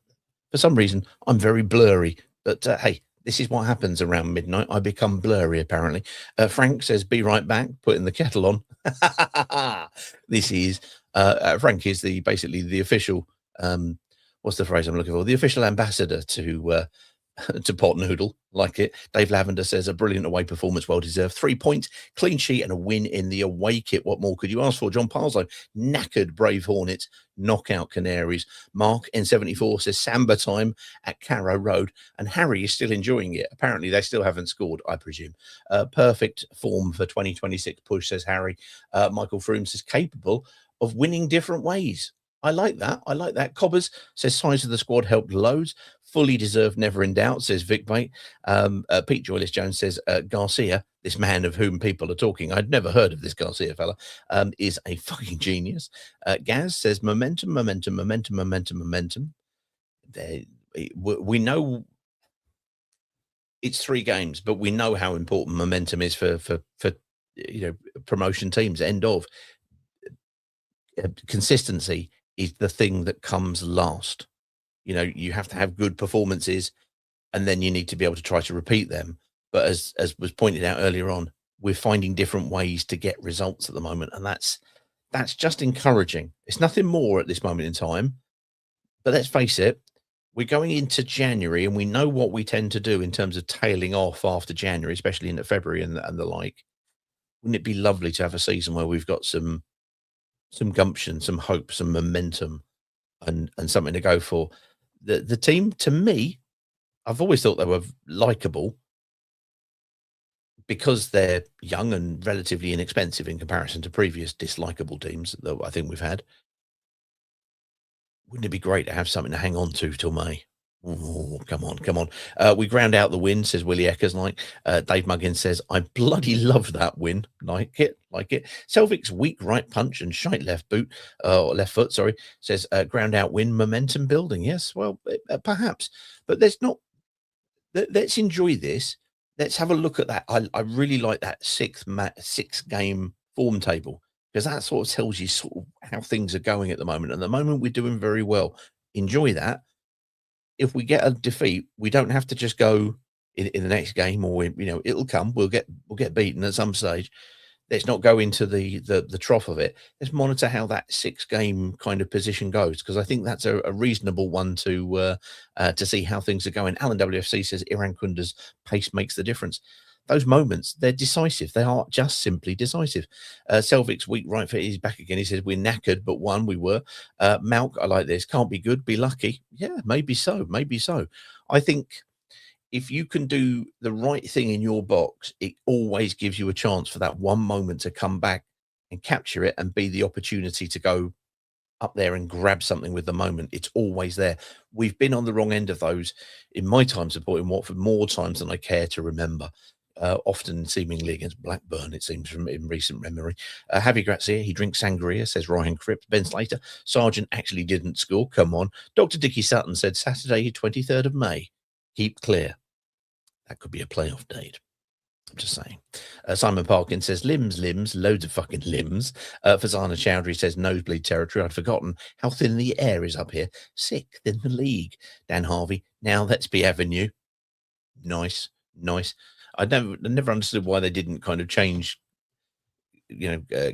For some reason, I'm very blurry. But hey, this is what happens around midnight. I become blurry, apparently. Frank says, be right back, putting the kettle on. This is, Frank is basically the official, what's the phrase I'm looking for? The official ambassador to Pot Noodle, like it. Dave Lavender says a brilliant away performance, well deserved. 3 points, clean sheet, and a win in the away kit. What more could you ask for? John Parslow, knackered Brave Hornets, knockout Canaries. Mark N74 says Samba time at Carrow Road, and Harry is still enjoying it. Apparently, they still haven't scored, I presume. Perfect form for 2026 push, says Harry. Michael Froome says capable of winning different ways. I like that. I like that. Cobbers says size of the squad helped loads. Fully deserved, never in doubt, says Vic Bate. Pete Joyless Jones says Garcia, this man of whom people are talking, I'd never heard of this Garcia fella, is a fucking genius. Gaz says momentum. We know it's 3 games, but we know how important momentum is for promotion teams. End of. Consistency is the thing that comes last. You have to have good performances, and then you need to be able to try to repeat them. But as was pointed out earlier on, we're finding different ways to get results at the moment, and that's just encouraging. It's nothing more at this moment in time. But let's face it, we're going into January, and we know what we tend to do in terms of tailing off after January, especially into February and the like. Wouldn't it be lovely to have a season where we've got some gumption, some hope, some momentum, and something to go for? The team, to me, I've always thought they were likable because they're young and relatively inexpensive in comparison to previous dislikable teams that I think we've had. Wouldn't it be great to have something to hang on to till May? Oh, come on. We ground out the win, says Willie Eckers. Dave Muggins says, I bloody loved that win. Like it. Selvic's weak right punch and shite left foot, says ground out win, momentum building. Yes, well, perhaps. But let's enjoy this. Let's have a look at that. I really like that 6 game form table, because that sort of tells you sort of how things are going at the moment. At the moment, we're doing very well. Enjoy that. If we get a defeat, we don't have to just go in the next game, or it'll come. We'll get beaten at some stage. Let's not go into the trough of it. Let's monitor how that 6 game kind of position goes, because I think that's a reasonable one to see how things are going. Alan WFC says Iran Kunda's pace makes the difference. Those moments, they're decisive. They are just simply decisive. Selvic's weak right foot is back again. He says, we're knackered, but won. We were. Malk, I like this. Can't be good, be lucky. Yeah, maybe so. I think if you can do the right thing in your box, it always gives you a chance for that one moment to come back and capture it and be the opportunity to go up there and grab something with the moment. It's always there. We've been on the wrong end of those in my time supporting Watford more times than I care to remember. Often seemingly against Blackburn, it seems, from in recent memory. Javi Grazia, he drinks sangria, says Ryan Cripps. Ben Slater, Sargent actually didn't score. Come on. Dr. Dickie Sutton said Saturday, 23rd of May. Keep clear. That could be a playoff date. I'm just saying. Simon Parkin says limbs, loads of fucking limbs. Fazana Chowdhury says nosebleed territory. I'd forgotten how thin the air is up here. Sick than the league. Dan Harvey, now let's be Avenue. Nice. I never understood why they didn't kind of change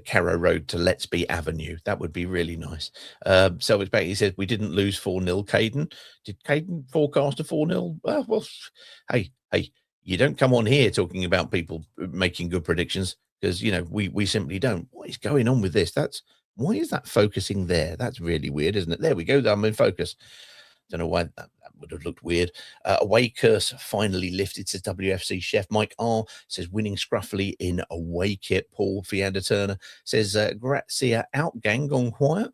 Carrow Road to Let's Be Avenue. That would be really nice. So it's back. He said we didn't lose 4-0. Caden, did Caden forecast a 4-0? Well, hey, you don't come on here talking about people making good predictions, because we simply don't. What is going on with this? Why is that focusing there? That's really weird, isn't it? There we go. I'm in focus. Don't know why that would have looked weird. Away curse finally lifted, says WFC chef. Mike R says winning scruffily in away kit. Paul Fianda Turner says Grazia out gang gone quiet.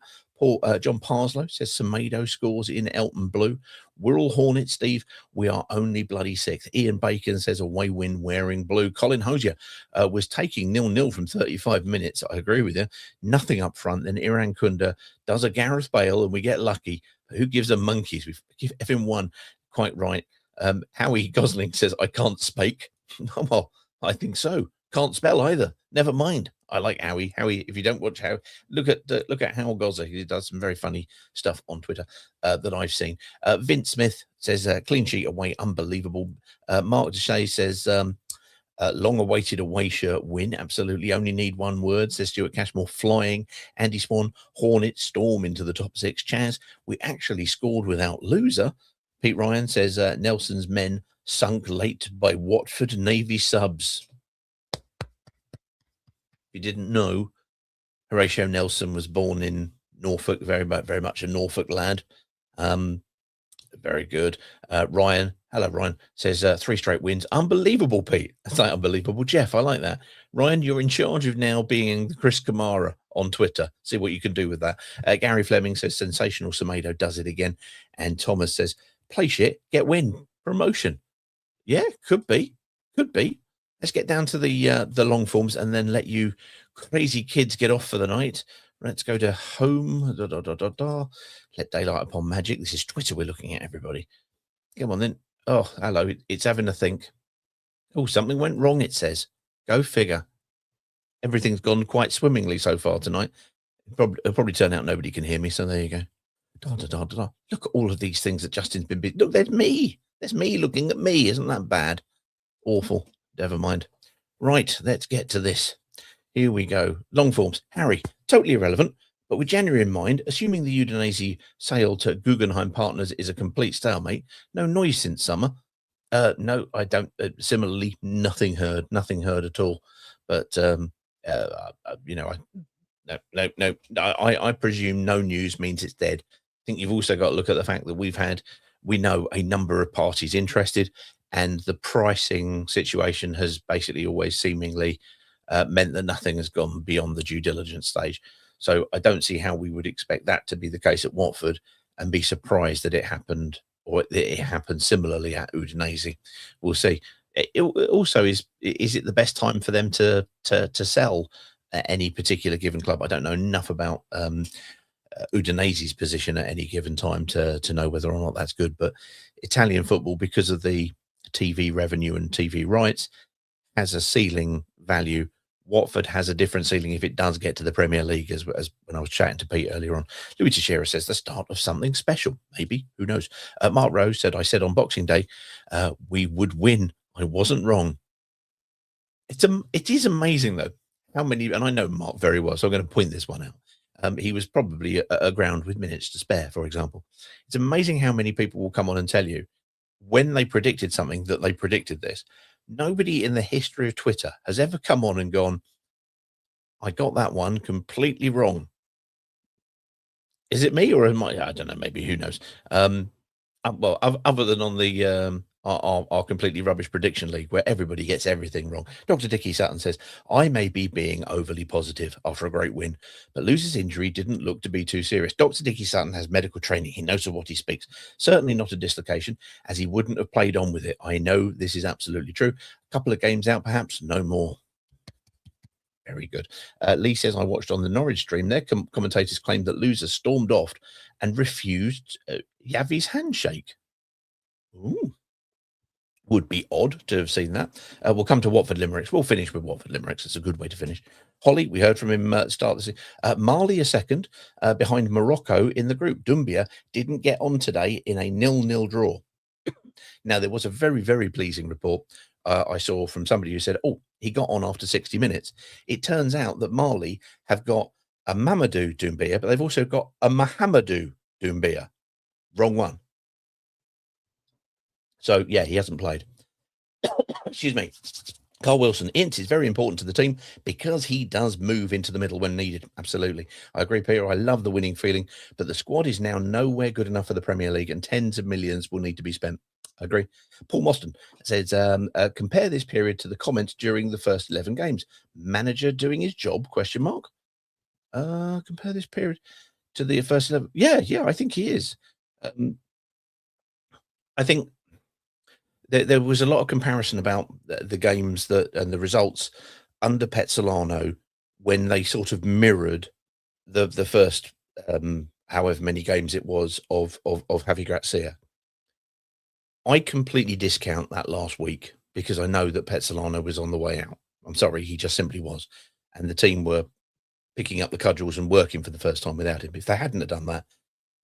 John Parslow says Semedo scores in Elton Blue. We're all Hornets, Steve. We are only bloody sixth. Ian Bacon says away win wearing blue. Colin Hosier was taking 0-0 from 35 minutes. I agree with you. Nothing up front. Then Iran Kunda does a Gareth Bale and we get lucky. Who gives a monkeys? We give everyone quite right. Howie Gosling says, I can't speak. Well, I think so. Can't spell either. Never mind. I like Howie. Howie, if you don't watch Howie, look at Howell Gosling. He does some very funny stuff on Twitter that I've seen. Vince Smith says, clean sheet away, unbelievable. Mark Deshay says, long-awaited away shirt win. Absolutely. Only need one word, says Stuart Cashmore. Flying. Andy Swan. Hornets storm into the top six. Chaz, we actually scored without loser. Pete Ryan says Nelson's men sunk late by Watford Navy subs. If you didn't know, Horatio Nelson was born in Norfolk, very much a Norfolk lad. Very good. Ryan, hello, Ryan, says 3 straight wins. Unbelievable, Pete. That's like unbelievable. Jeff, I like that. Ryan, you're in charge of now being Chris Kamara on Twitter. See what you can do with that. Gary Fleming says sensational. Semedo does it again. And Thomas says play shit, get win, promotion. Yeah, could be. Let's get down to the long forms and then let you crazy kids get off for the night. Let's go to home. Let daylight upon magic. This is Twitter we're looking at, everybody. Come on then. Oh, hello. It's having a think. Oh, something went wrong, it says. Go figure. Everything's gone quite swimmingly so far tonight. It'll probably turn out nobody can hear me, so there you go. Look at all of these things that Justin's been busy. Look, there's me. There's me looking at me. Isn't that bad? Awful. Never mind. Right, let's get to this. Here we go. Long forms. Harry, totally irrelevant, but with January in mind, assuming the Udinese sale to Guggenheim Partners is a complete stalemate, no noise since summer. No, I don't. Similarly, nothing heard at all. But I presume no news means it's dead. I think you've also got to look at the fact that we know a number of parties interested, and the pricing situation has basically always seemingly meant that nothing has gone beyond the due diligence stage. So I don't see how we would expect that to be the case at Watford and be surprised that it happened, or that it happened similarly at Udinese. We'll see. It also, is it the best time for them to sell at any particular given club? I don't know enough about Udinese's position at any given time to know whether or not that's good. But Italian football, because of the TV revenue and TV rights, has a ceiling value. Watford has a different ceiling if it does get to the Premier League, as when I was chatting to Pete earlier on. Louis Teixeira says the start of something special, maybe, who knows. Mark Rose said, I said on Boxing Day we would win. I wasn't wrong. It is amazing though how many, and I know Mark very well, so I'm going to point this one out. He was probably aground with minutes to spare, for example. It's amazing how many people will come on and tell you when they predicted something that they predicted this. Nobody in the history of Twitter has ever come on and gone, I got that one completely wrong. Is it me or am I don't know, maybe, who knows? Well, other than on the our completely rubbish prediction league where everybody gets everything wrong. Dr. Dickie Sutton says, I may be being overly positive after a great win, but Luce's injury didn't look to be too serious. Dr. Dickie Sutton has medical training. He knows of what he speaks. Certainly not a dislocation, as he wouldn't have played on with it. I know this is absolutely true. A couple of games out, perhaps, no more. Very good. Lee says, I watched on the Norwich stream. Their commentators claimed that Loser stormed off and refused Yavi's handshake. Ooh. Would be odd to have seen that. We'll come to Watford Limericks. We'll finish with Watford Limericks. It's a good way to finish. Holly, we heard from him at the start of the Mali a second behind Morocco in the group. Dumbia didn't get on today in a 0-0 draw. Now, there was a very, very pleasing report I saw from somebody who said, oh, he got on after 60 minutes. It turns out that Mali have got a Mamadou Doumbia, but they've also got a Mahamadou Doumbia. Wrong one. So, yeah, he hasn't played. Excuse me. Carl Wilson, Ince is very important to the team because he does move into the middle when needed. Absolutely. I agree, Peter. I love the winning feeling, but the squad is now nowhere good enough for the Premier League and tens of millions will need to be spent. I agree. Paul Mostyn says, compare this period to the comments during the first 11 games. Manager doing his job, ? Compare this period to the first 11. Yeah, I think he is. I think there was a lot of comparison about the games and the results under Pezzolano when they sort of mirrored the first however many games it was of Javi Gracia. I completely discount that last week because I know that Pezzolano was on the way out. I'm sorry, he just simply was. And the team were picking up the cudgels and working for the first time without him. If they hadn't have done that,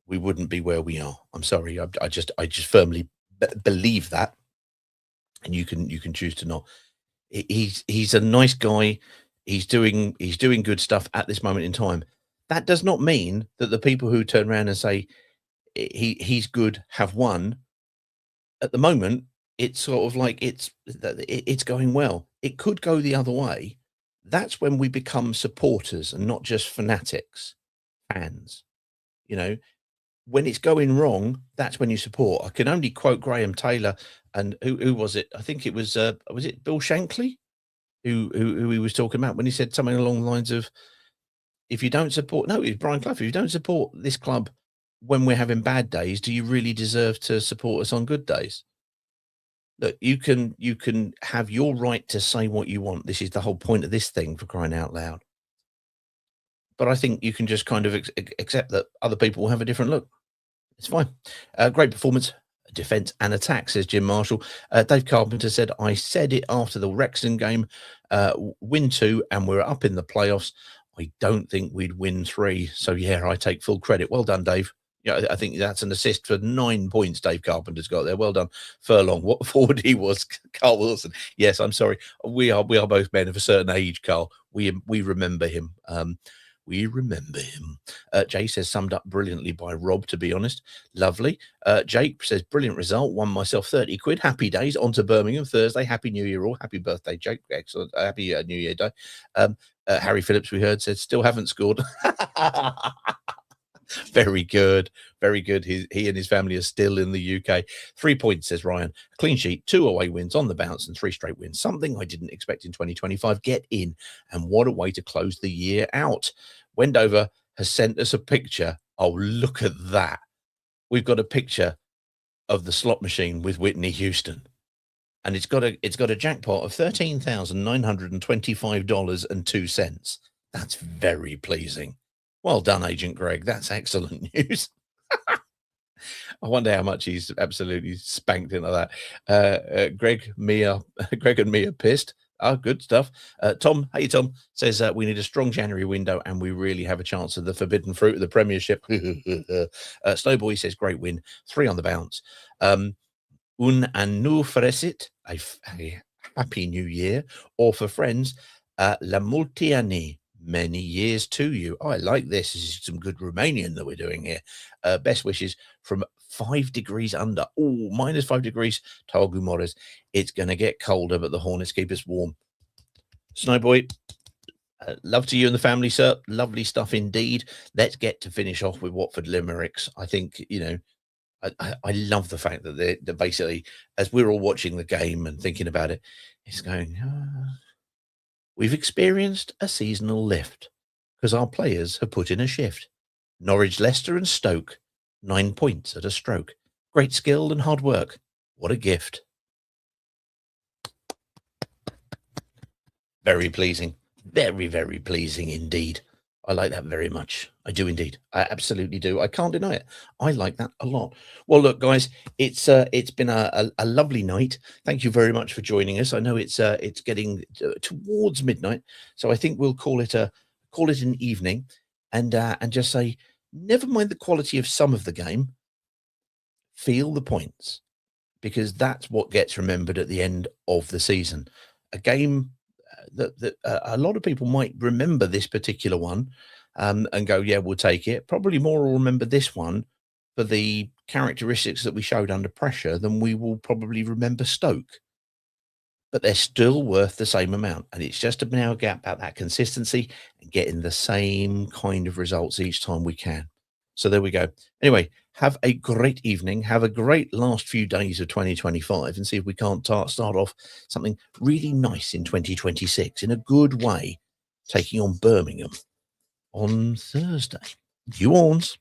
we wouldn't be where we are. I'm sorry. I just firmly believe that. And you can choose to not. He's a nice guy. He's doing good stuff at this moment in time. That does not mean that the people who turn around and say he's good have won. At the moment, it's sort of like it's going well. It could go the other way. That's when we become supporters and not just fanatics, fans. You know, when it's going wrong, that's when you support. I can only quote Graham Taylor and who was it? I think it was it Bill Shankly who he was talking about when he said something along the lines of, if you don't support, no, it was Brian Clough, if you don't support this club when we're having bad days, do you really deserve to support us on good days? Look, you can have your right to say what you want. This is the whole point of this thing, for crying out loud. But I think you can just kind of accept that other people will have a different look. It's fine. Great performance, defence and attack, says Jim Marshall. Dave Carpenter said, I said it after the Wrexham game, win 2 and we're up in the playoffs. I don't think we'd win 3. So, yeah, I take full credit. Well done, Dave. Yeah, I think that's an assist for 9 points Dave Carpenter's got there. Well done, Furlong. What forward he was, Carl Wilson. Yes, I'm sorry. We are both men of a certain age, Carl. We remember him. We remember him. Jay says, summed up brilliantly by Rob, to be honest. Lovely. Jake says, brilliant result. Won myself 30 quid. Happy days. On to Birmingham Thursday. Happy New Year all. Happy birthday, Jake. Excellent. Happy New Year Day. Harry Phillips, we heard, said, still haven't scored. Very good. Very good. He and his family are still in the UK. 3 points, says Ryan. Clean sheet, 2 away wins on the bounce and 3 straight wins. Something I didn't expect in 2025. Get in. And what a way to close the year out. Wendover has sent us a picture. Oh, look at that. We've got a picture of the slot machine with Whitney Houston. And it's got a jackpot of $13,925.02. That's very pleasing. Well done, Agent Greg. That's excellent news. I wonder how much he's absolutely spanked into that. Greg and me are pissed. Oh, good stuff. Tom, hey Tom, says we need a strong January window and we really have a chance of the forbidden fruit of the Premiership. Snowboy says great win, 3 on the bounce. Un annu frecit, a happy new year, or for friends, la multi anni. Many years to you. Oh, I like this. This is some good Romanian that we're doing here. Best wishes from 5 degrees under. Oh, minus 5 degrees. Targu Morris. It's going to get colder, but the Hornets keep us warm. Snowboy, love to you and the family, sir. Lovely stuff indeed. Let's get to finish off with Watford Limericks. I think, I love the fact that they're basically, as we're all watching the game and thinking about it, it's going, we've experienced a seasonal lift because our players have put in a shift. Norwich, Leicester and Stoke, 9 points at a stroke. Great skill and hard work. What a gift. Very pleasing. Very, very pleasing indeed. I like that very much. I do indeed. I absolutely do. I can't deny it. I like that a lot. Well, look, guys, it's been a lovely night. Thank you very much for joining us. I know it's getting towards midnight, so I think we'll call it an evening, and just say, never mind the quality of some of the game. Feel the points. because that's what gets remembered at the end of the season. A game that a lot of people might remember this particular one and go, yeah, we'll take it. Probably more will remember this one for the characteristics that we showed under pressure than we will probably remember Stoke. But they're still worth the same amount. And it's just now about that consistency and getting the same kind of results each time we can. So there we go. Anyway, have a great evening. Have a great last few days of 2025 and see if we can't start off something really nice in 2026 in a good way, taking on Birmingham on Thursday. You Orns.